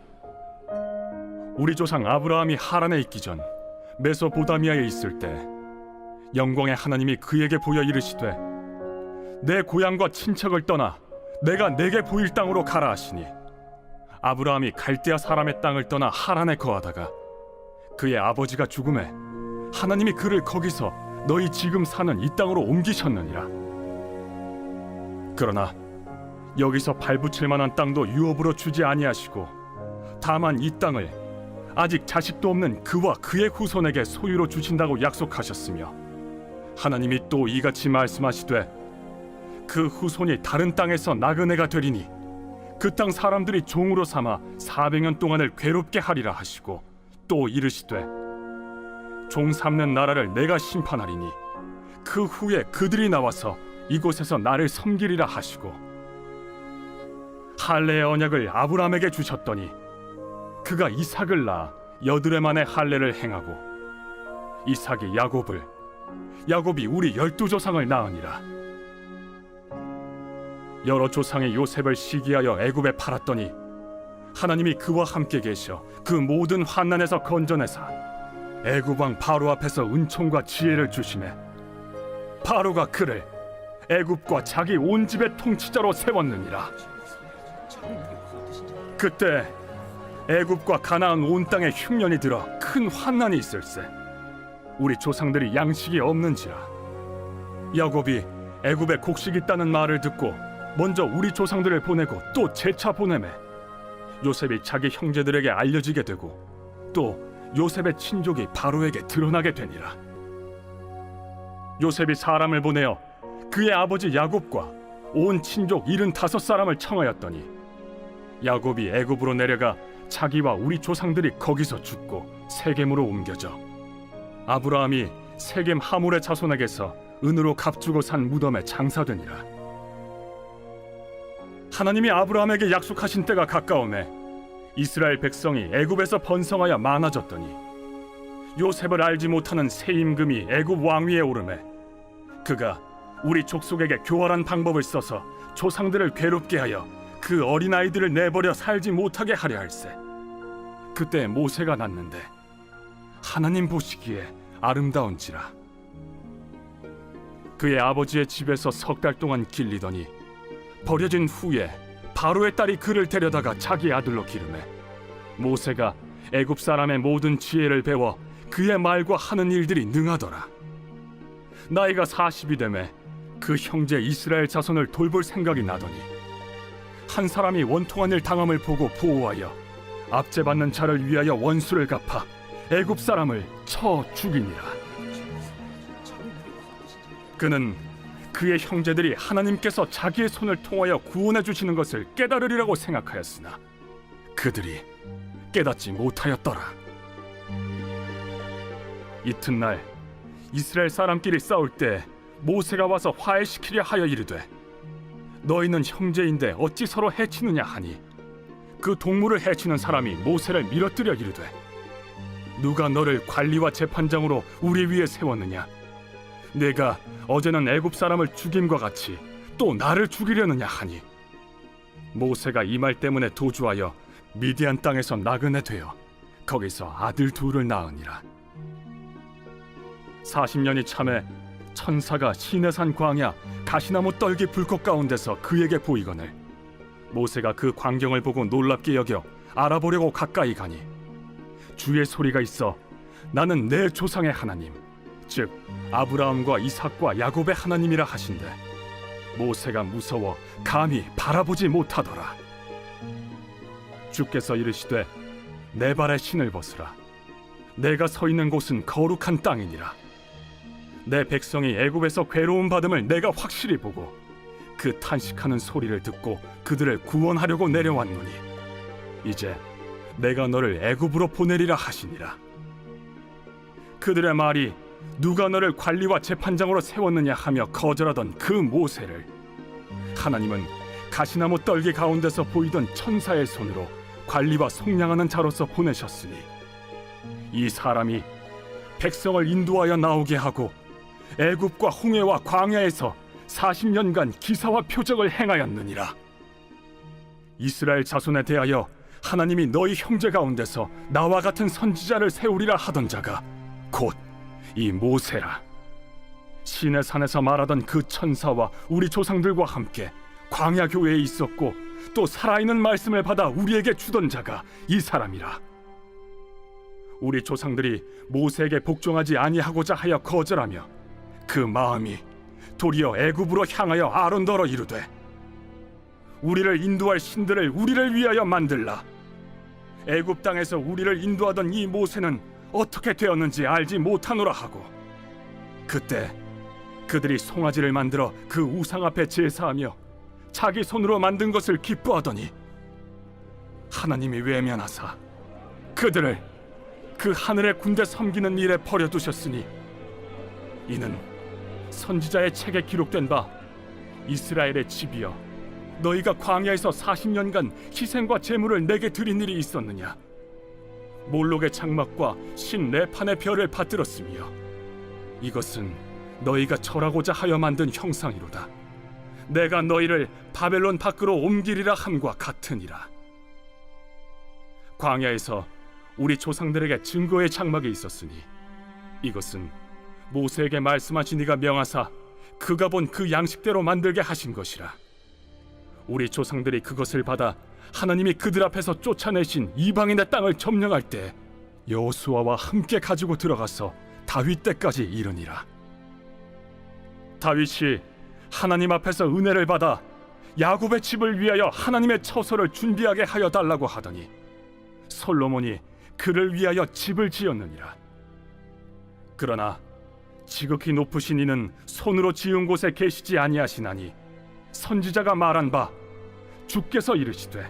우리 조상 아브라함이 하란에 있기 전 메소포타미아에 있을 때 영광의 하나님이 그에게 보여 이르시되 내 고향과 친척을 떠나 내가 내게 보일 땅으로 가라 하시니 아브라함이 갈대아 사람의 땅을 떠나 하란에 거하다가 그의 아버지가 죽음에 하나님이 그를 거기서 너희 지금 사는 이 땅으로 옮기셨느니라. 그러나 여기서 발붙일 만한 땅도 유업으로 주지 아니하시고 다만 이 땅을 아직 자식도 없는 그와 그의 후손에게 소유로 주신다고 약속하셨으며 하나님이 또 이같이 말씀하시되 그 후손이 다른 땅에서 나그네가 되리니 그 땅 사람들이 종으로 삼아 400년 동안을 괴롭게 하리라 하시고 또 이르시되 종 삼는 나라를 내가 심판하리니 그 후에 그들이 나와서 이곳에서 나를 섬기리라 하시고 할례의 언약을 아브라함에게 주셨더니 그가 이삭을 낳아 여드레 만에 할례를 행하고 이삭이 야곱을 야곱이 우리 12조상을 낳으니라. 여러 조상의 요셉을 시기하여 애굽에 팔았더니 하나님이 그와 함께 계셔 그 모든 환난에서 건져내사 애굽 왕 바로 앞에서 은총과 지혜를 주시매 바로가 그를 애굽과 자기 온 집의 통치자로 세웠느니라. 그때 애굽과 가나안 온 땅에 흉년이 들어 큰 환난이 있을세 우리 조상들이 양식이 없는지라. 야곱이 애굽에 곡식 있다는 말을 듣고 먼저 우리 조상들을 보내고 또 재차 보내매 요셉이 자기 형제들에게 알려지게 되고 또 요셉의 친족이 바로에게 드러나게 되니라. 요셉이 사람을 보내어 그의 아버지 야곱과 온 친족 75사람을 청하였더니 야곱이 애굽으로 내려가 자기와 우리 조상들이 거기서 죽고 세겜으로 옮겨져 아브라함이 세겜 하몰의 자손에게서 은으로 값주고 산 무덤에 장사되니라. 하나님이 아브라함에게 약속하신 때가 가까우매 이스라엘 백성이 애굽에서 번성하여 많아졌더니 요셉을 알지 못하는 새 임금이 애굽 왕위에 오르매 그가 우리 족속에게 교활한 방법을 써서 조상들을 괴롭게 하여 그 어린아이들을 내버려 살지 못하게 하려 할세. 그때 모세가 낳는데 하나님 보시기에 아름다운지라. 그의 아버지의 집에서 석 달 동안 길리더니 버려진 후에 바로의 딸이 그를 데려다가 자기 아들로 기르매 모세가 애굽 사람의 모든 지혜를 배워 그의 말과 하는 일들이 능하더라. 나이가 40이 되매 그 형제 이스라엘 자손을 돌볼 생각이 나더니 한 사람이 원통한 일 당함을 보고 보호하여 압제받는 자를 위하여 원수를 갚아 애굽 사람을 쳐 죽이니라. 그는 그의 형제들이 하나님께서 자기의 손을 통하여 구원해 주시는 것을 깨달으리라고 생각하였으나 그들이 깨닫지 못하였더라. 이튿날 이스라엘 사람끼리 싸울 때 모세가 와서 화해시키려 하여 이르되 너희는 형제인데 어찌 서로 해치느냐 하니 그 동물을 해치는 사람이 모세를 밀어뜨려 이르되 누가 너를 관리와 재판장으로 우리 위에 세웠느냐? 내가 어제는 애굽 사람을 죽임과 같이 또 나를 죽이려느냐 하니 모세가 이 말 때문에 도주하여 미디안 땅에서 나그네 되어 거기서 아들 둘을 낳으니라. 40년이 참에 천사가 시내산 광야 가시나무 떨기 불꽃 가운데서 그에게 보이거늘 모세가 그 광경을 보고 놀랍게 여겨 알아보려고 가까이 가니 주의 소리가 있어 나는 내 조상의 하나님 즉 아브라함과 이삭과 야곱의 하나님이라 하신대 모세가 무서워 감히 바라보지 못하더라. 주께서 이르시되 내 발에 신을 벗으라. 내가 서 있는 곳은 거룩한 땅이니라. 내 백성이 애굽에서 괴로움 받음을 내가 확실히 보고 그 탄식하는 소리를 듣고 그들을 구원하려고 내려왔노니 이제 내가 너를 애굽으로 보내리라 하시니라. 그들의 말이 누가 너를 관리와 재판장으로 세웠느냐 하며 거절하던 그 모세를 하나님은 가시나무 떨기 가운데서 보이던 천사의 손으로 관리와 속량하는 자로서 보내셨으니 이 사람이 백성을 인도하여 나오게 하고 애굽과 홍해와 광야에서 40년간 기사와 표적을 행하였느니라. 이스라엘 자손에 대하여 하나님이 너희 형제 가운데서 나와 같은 선지자를 세우리라 하던 자가 곧 이 모세라. 시내 산에서 말하던 그 천사와 우리 조상들과 함께 광야 교회에 있었고 또 살아있는 말씀을 받아 우리에게 주던 자가 이 사람이라. 우리 조상들이 모세에게 복종하지 아니하고자 하여 거절하며 그 마음이 도리어 애굽으로 향하여 아론더러 이르되 우리를 인도할 신들을 우리를 위하여 만들라. 애굽 땅에서 우리를 인도하던 이 모세는 어떻게 되었는지 알지 못하노라 하고 그때 그들이 송아지를 만들어 그 우상 앞에 제사하며 자기 손으로 만든 것을 기뻐하더니 하나님이 외면하사 그들을 그 하늘의 군대 섬기는 일에 버려두셨으니 이는 선지자의 책에 기록된 바 이스라엘의 집이여 너희가 광야에서 40년간 희생과 제물을 내게 드린 일이 있었느냐. 몰록의 장막과 신 레판의 별을 받들었으며 이것은 너희가 절하고자 하여 만든 형상이로다. 내가 너희를 바벨론 밖으로 옮기리라 함과 같으니라. 광야에서 우리 조상들에게 증거의 장막이 있었으니 이것은 모세에게 말씀하신 이가 명하사 그가 본 그 양식대로 만들게 하신 것이라. 우리 조상들이 그것을 받아 하나님이 그들 앞에서 쫓아내신 이방인의 땅을 점령할 때 여호수아와 함께 가지고 들어가서 다윗 때까지 이르니라. 다윗이 하나님 앞에서 은혜를 받아 야곱의 집을 위하여 하나님의 처소를 준비하게 하여 달라고 하더니 솔로몬이 그를 위하여 집을 지었느니라. 그러나 지극히 높으신 이는 손으로 지은 곳에 계시지 아니하시나니 선지자가 말한 바 주께서 이르시되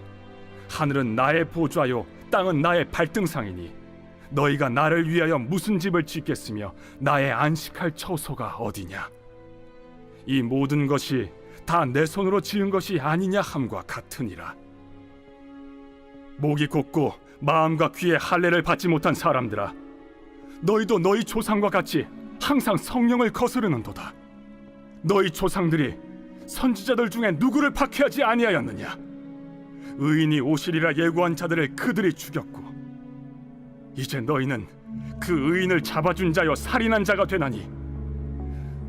하늘은 나의 보좌요 땅은 나의 발등상이니 너희가 나를 위하여 무슨 집을 짓겠으며 나의 안식할 처소가 어디냐. 이 모든 것이 다 내 손으로 지은 것이 아니냐 함과 같으니라. 목이 곧고 마음과 귀에 할례를 받지 못한 사람들아, 너희도 너희 조상과 같이 항상 성령을 거스르는도다. 너희 조상들이 선지자들 중에 누구를 박해하지 아니하였느냐. 의인이 오시리라 예고한 자들을 그들이 죽였고 이제 너희는 그 의인을 잡아준 자여 살인한 자가 되나니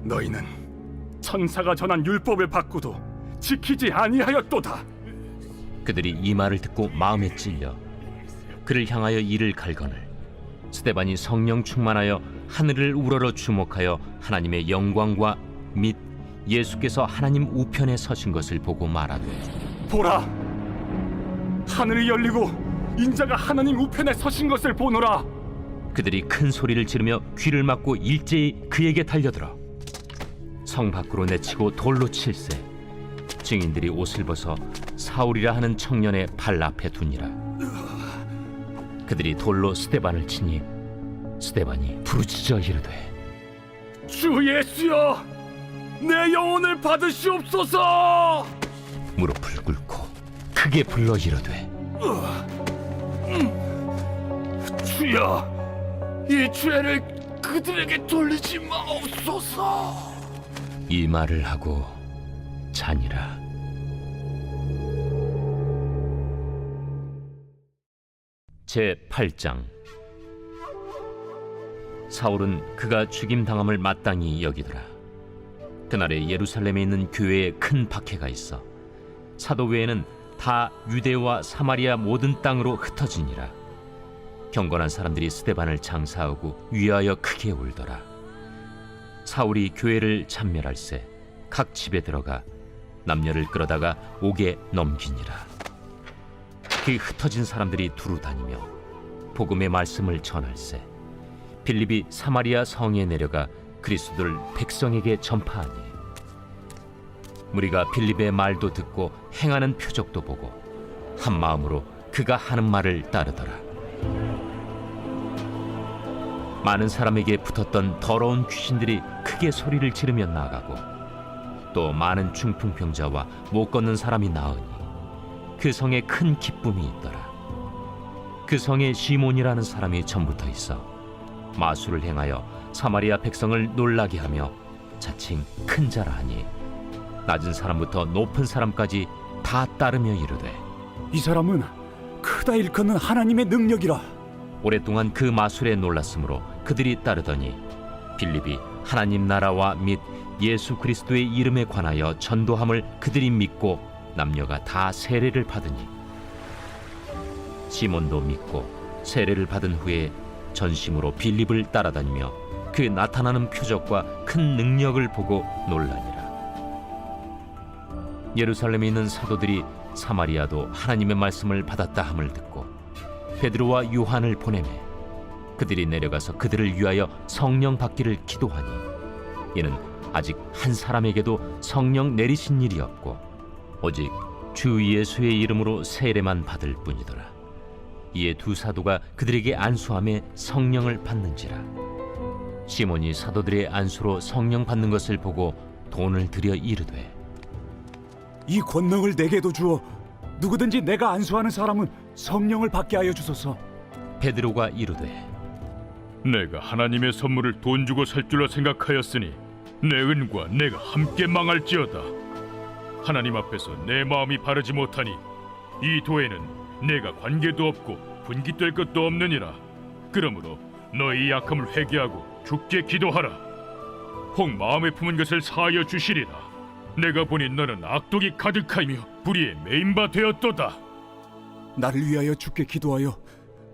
너희는 천사가 전한 율법을 받고도 지키지 아니하였도다. 그들이 이 말을 듣고 마음에 찔려 그를 향하여 이를 갈거늘 스데반이 성령 충만하여 하늘을 우러러 주목하여 하나님의 영광과 및 예수께서 하나님 우편에 서신 것을 보고 말하되 보라, 하늘이 열리고 인자가 하나님 우편에 서신 것을 보노라. 그들이 큰 소리를 지르며 귀를 막고 일제히 그에게 달려들어 성 밖으로 내치고 돌로 칠세. 증인들이 옷을 벗어 사울이라 하는 청년의 발 앞에 두니라. 그들이 돌로 스데반을 치니 스데반이 부르짖어 이르되 주 예수여, 내 영혼을 받으시옵소서. 무릎을 꿇고 크게 불러 이르되 주여, 이 죄를 그들에게 돌리지 마옵소서. 이 말을 하고 자니라. 제 8장. 사울은 그가 죽임당함을 마땅히 여기더라. 그날에 예루살렘에 있는 교회에 큰 박해가 있어 사도 외에는 다 유대와 사마리아 모든 땅으로 흩어지니라. 경건한 사람들이 스데반을 장사하고 위하여 크게 울더라. 사울이 교회를 참멸할세 각 집에 들어가 남녀를 끌어다가 옥에 넘기니라. 그 흩어진 사람들이 두루 다니며 복음의 말씀을 전할세 빌립이 사마리아 성에 내려가 그리스도를 백성에게 전파하니 무리가 빌립의 말도 듣고 행하는 표적도 보고 한 마음으로 그가 하는 말을 따르더라. 많은 사람에게 붙었던 더러운 귀신들이 크게 소리를 지르며 나가고 또 많은 중풍병자와 못 걷는 사람이 나으니 그 성에 큰 기쁨이 있더라. 그 성에 시몬이라는 사람이 전부터 있어 마술을 행하여 사마리아 백성을 놀라게 하며 자칭 큰 자라 하니 낮은 사람부터 높은 사람까지 다 따르며 이르되 이 사람은 크다 일컫는 하나님의 능력이라. 오랫동안 그 마술에 놀랐으므로 그들이 따르더니 빌립이 하나님 나라와 및 예수 그리스도의 이름에 관하여 전도함을 그들이 믿고 남녀가 다 세례를 받으니 시몬도 믿고 세례를 받은 후에 전심으로 빌립을 따라다니며 그 나타나는 표적과 큰 능력을 보고 놀라니라. 예루살렘에 있는 사도들이 사마리아도 하나님의 말씀을 받았다 함을 듣고 베드로와 요한을 보내매 그들이 내려가서 그들을 위하여 성령 받기를 기도하니 이는 아직 한 사람에게도 성령 내리신 일이 없고 오직 주 예수의 이름으로 세례만 받을 뿐이더라. 이에 두 사도가 그들에게 안수하며 성령을 받는지라. 시몬이 사도들의 안수로 성령 받는 것을 보고 돈을 들여 이르되 이 권능을 내게도 주어 누구든지 내가 안수하는 사람은 성령을 받게 하여 주소서. 베드로가 이르되 내가 하나님의 선물을 돈 주고 살 줄로 생각하였으니 내 은과 내가 함께 망할지어다. 하나님 앞에서 내 마음이 바르지 못하니 이 도에는 내가 관계도 없고 분깃될 것도 없느니라. 그러므로 너희 약함을 회개하고 주께 기도하라. 혹 마음에 품은 것을 사하여 주시리라. 내가 보니 너는 악독이 가득하며 불의에 매인 바 되었도다. 나를 위하여 주께 기도하여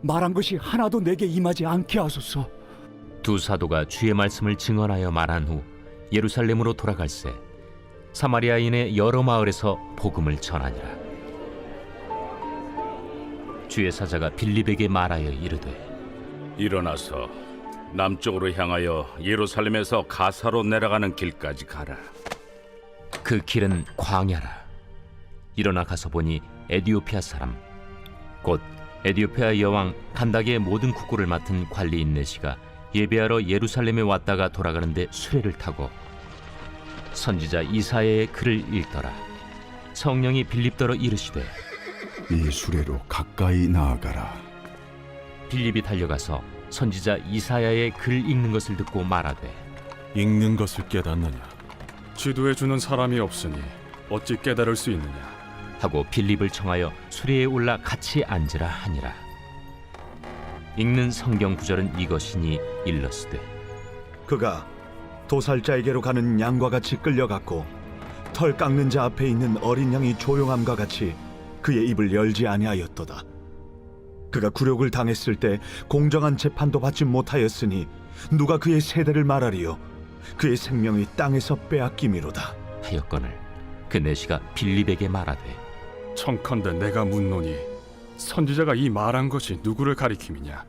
말한 것이 하나도 내게 임하지 않게 하소서. 두 사도가 주의 말씀을 증언하여 말한 후 예루살렘으로 돌아갈새 사마리아인의 여러 마을에서 복음을 전하니라. 주의 사자가 빌립에게 말하여 이르되 일어나서 남쪽으로 향하여 예루살렘에서 가사로 내려가는 길까지 가라. 그 길은 광야라. 일어나 가서 보니 에디오피아 사람 곧 에디오피아 여왕 간다게의 모든 국고를 맡은 관리인 내시가 예배하러 예루살렘에 왔다가 돌아가는데 수레를 타고 선지자 이사야의 글을 읽더라. 성령이 빌립더러 이르시되 이 수레로 가까이 나아가라. 빌립이 달려가서 선지자 이사야의 글 읽는 것을 듣고 말하되 읽는 것을 깨닫느냐? 지도해 주는 사람이 없으니 어찌 깨달을 수 있느냐? 하고 빌립을 청하여 수레에 올라 같이 앉으라 하니라. 읽는 성경 구절은 이것이니 일러스되 그가 도살자에게로 가는 양과 같이 끌려갔고 털 깎는 자 앞에 있는 어린 양이 조용함과 같이 그의 입을 열지 아니하였도다. 그가 굴욕을 당했을 때 공정한 재판도 받지 못하였으니 누가 그의 세대를 말하리요? 그의 생명이 땅에서 빼앗김이로다. 하였거늘 그 내시가 빌립에게 말하되 청컨대 내가 묻노니 선지자가 이 말한 것이 누구를 가리킴이냐?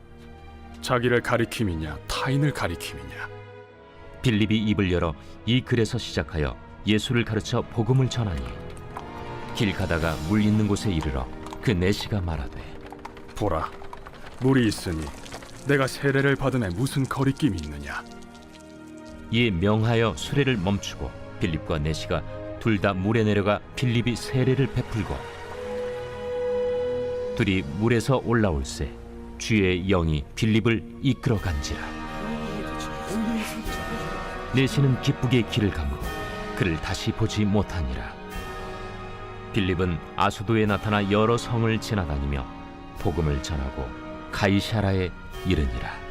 자기를 가리킴이냐 타인을 가리킴이냐? 빌립이 입을 열어 이 글에서 시작하여 예수를 가르쳐 복음을 전하니 길 가다가 물 있는 곳에 이르러 그 내시가 말하되 보라, 물이 있으니 내가 세례를 받음에 무슨 거리낌이 있느냐? 이에 명하여 수레를 멈추고 빌립과 내시가 둘 다 물에 내려가 빌립이 세례를 베풀고 둘이 물에서 올라올새 주의 영이 빌립을 이끌어 간지라. 내시는 기쁘게 길을 가므로 그를 다시 보지 못하니라. 빌립은 아수도에 나타나 여러 성을 지나다니며 복음을 전하고 가이사라에 이르니라.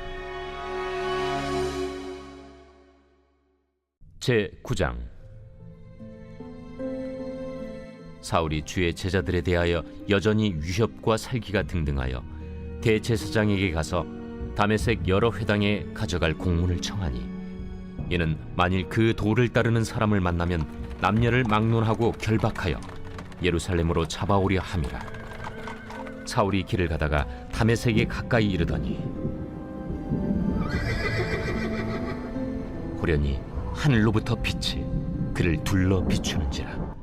제9장 사울이 주의 제자들에 대하여 여전히 위협과 살기가 등등하여 대제사장에게 가서 다메섹 여러 회당에 가져갈 공문을 청하니 이는 만일 그 도를 따르는 사람을 만나면 남녀를 막론하고 결박하여 예루살렘으로 잡아오려 함이라. 사울이 길을 가다가 다메섹에 가까이 이르더니 호련히 하늘로부터 빛이 그를 둘러 비추는지라.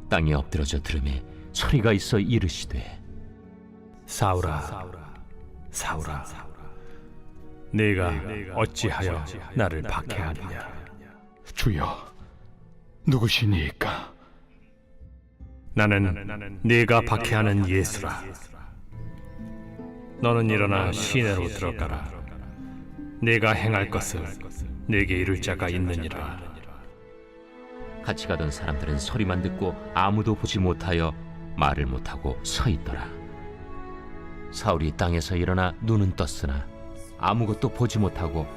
땅에 엎드러져 들으매 소리가 있어 이르시되 사울아, 사울아, 네가 어찌하여 나를 박해하느냐? 주여, 누구시니까? 나는 네가 박해하는 예수라. 너는 일어나 시내로 들어가라. 네가 행할 것을 네게 이룰 자가 있느니라. 같이 가던 사람들은 소리만 듣고 아무도 보지 못하여 말을 못하고 서 있더라. 사울이 땅에서 일어나 눈은 떴으나 아무것도 보지 못하고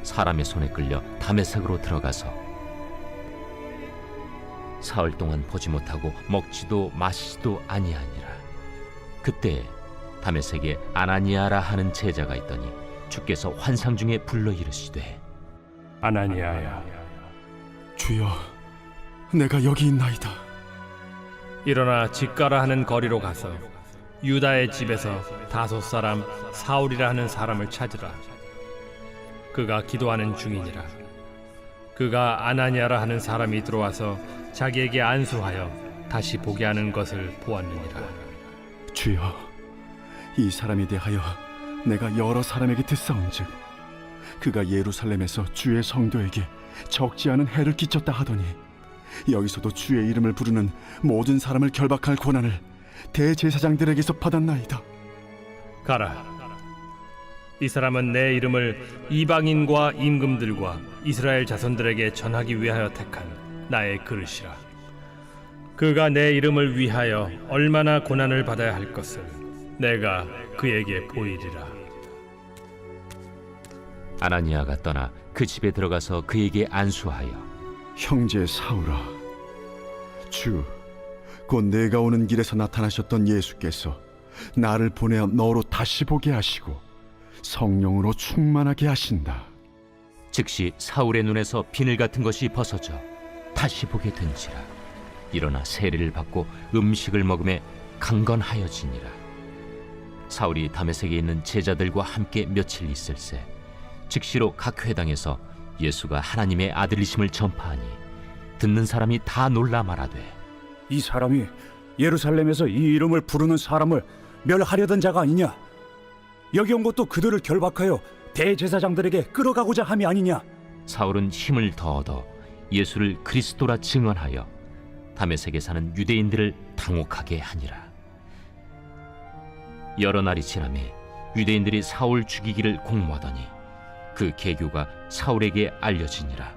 사람의 손에 끌려 다메섹으로 들어가서 사흘 동안 보지 못하고 먹지도 마시지도 아니하니라. 그때 다메섹에 아나니아라 하는 제자가 있더니 주께서 환상 중에 불러 이르시되, 아나니아야, 주여, 내가 여기 있나이다. 일어나 집가라 하는 거리로 가서 유다의 집에서 다소 사람 사울이라 하는 사람을 찾으라. 그가 기도하는 중이니라. 그가 아나니아라 하는 사람이 들어와서 자기에게 안수하여 다시 보게 하는 것을 보았느니라. 주여, 이 사람에 대하여 내가 여러 사람에게 듣사온즉 그가 예루살렘에서 주의 성도에게 적지 않은 해를 끼쳤다 하더니 여기서도 주의 이름을 부르는 모든 사람을 결박할 권한을 대제사장들에게서 받았나이다. 가라. 이 사람은 내 이름을 이방인과 임금들과 이스라엘 자손들에게 전하기 위하여 택한 나의 그릇이라. 그가 내 이름을 위하여 얼마나 고난을 받아야 할 것을 내가 그에게 보이리라. 아나니아가 떠나 그 집에 들어가서 그에게 안수하여, 형제 사울아, 주 곧 내가 오는 길에서 나타나셨던 예수께서 나를 보내어 너로 다시 보게 하시고 성령으로 충만하게 하신다. 즉시 사울의 눈에서 비늘 같은 것이 벗어져 다시 보게 된지라. 일어나 세례를 받고 음식을 먹음에 강건하여지니라. 사울이 다메섹에 있는 제자들과 함께 며칠 있을새 즉시로 각 회당에서 예수가 하나님의 아들이심을 전파하니 듣는 사람이 다 놀라 말하되, 이 사람이 예루살렘에서 이 이름을 부르는 사람을 멸하려던 자가 아니냐? 여기 온 것도 그들을 결박하여 대제사장들에게 끌어가고자 함이 아니냐? 사울은 힘을 더 얻어 예수를 그리스도라 증언하여 다메섹에 사는 유대인들을 당혹하게 하니라. 여러 날이 지나매 유대인들이 사울 죽이기를 공모하더니 그 계교가 사울에게 알려지니라.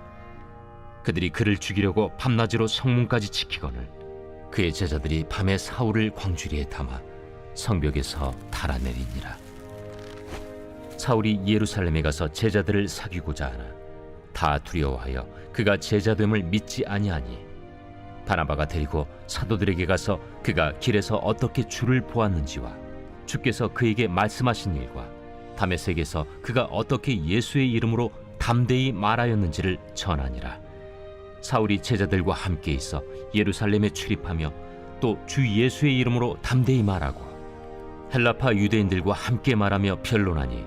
그들이 그를 죽이려고 밤낮으로 성문까지 지키거늘 그의 제자들이 밤에 사울을 광주리에 담아 성벽에서 달아내리니라. 사울이 예루살렘에 가서 제자들을 사귀고자 하나 다 두려워하여 그가 제자됨을 믿지 아니하니 바나바가 데리고 사도들에게 가서 그가 길에서 어떻게 주를 보았는지와 주께서 그에게 말씀하신 일과 다메섹에서 그가 어떻게 예수의 이름으로 담대히 말하였는지를 전하니라. 사울이 제자들과 함께 있어 예루살렘에 출입하며 또 주 예수의 이름으로 담대히 말하고 헬라파 유대인들과 함께 말하며 변론하니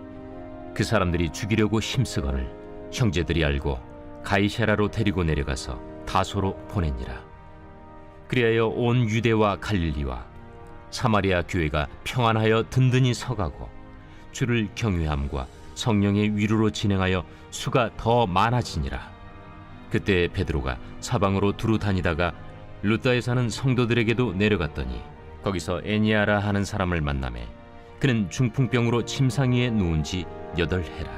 그 사람들이 죽이려고 힘쓰거늘 형제들이 알고 가이사랴로 데리고 내려가서 다소로 보내니라. 그리하여 온 유대와 갈릴리와 사마리아 교회가 평안하여 든든히 서가고 주를 경외함과 성령의 위로로 진행하여 수가 더 많아지니라. 그때 베드로가 사방으로 두루 다니다가 루다에 사는 성도들에게도 내려갔더니 거기서 에니아라 하는 사람을 만나매 그는 중풍병으로 침상 위에 누운 지 8해라.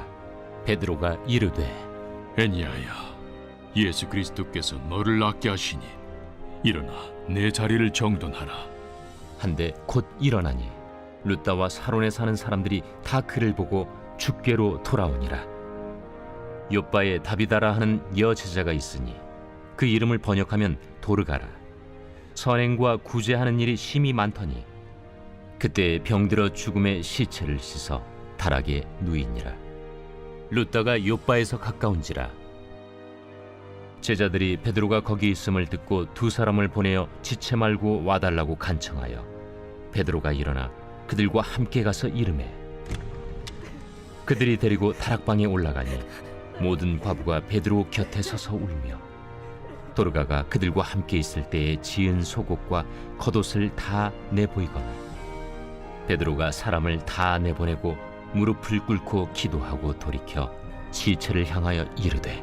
베드로가 이르되, 애니야야, 예수 그리스도께서 너를 낫게 하시니 일어나 내 자리를 정돈하라. 한데 곧 일어나니 루다와 사론에 사는 사람들이 다 그를 보고 주께로 돌아오니라. 요바에 다비다라 하는 여제자가 있으니 그 이름을 번역하면 도르가라. 선행과 구제하는 일이 심히 많더니 그때 병들어 죽음의 시체를 씻어 다락에 누이니라. 루다가 요바에서 가까운지라. 제자들이 베드로가 거기 있음을 듣고 2 사람을 보내어 지체 말고 와달라고 간청하여 베드로가 일어나 그들과 함께 가서 이르매 그들이 데리고 다락방에 올라가니 모든 과부가 베드로 곁에 서서 울며 도르가가 그들과 함께 있을 때에 지은 속옷과 겉옷을 다 내보이거늘 베드로가 사람을 다 내보내고 무릎을 꿇고 기도하고 돌이켜 시체를 향하여 이르되,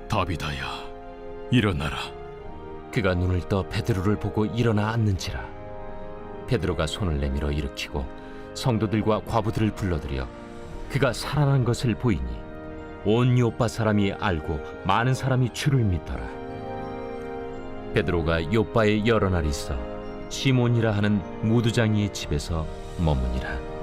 다비다야, 일어나라. 그가 눈을 떠 베드로를 보고 일어나 앉는지라. 베드로가 손을 내밀어 일으키고 성도들과 과부들을 불러들여 그가 살아난 것을 보이니 온 요빠 사람이 알고 많은 사람이 주를 믿더라. 베드로가 요빠에 여러 날 있어 시몬이라 하는 무두장이의 집에서 머무니라.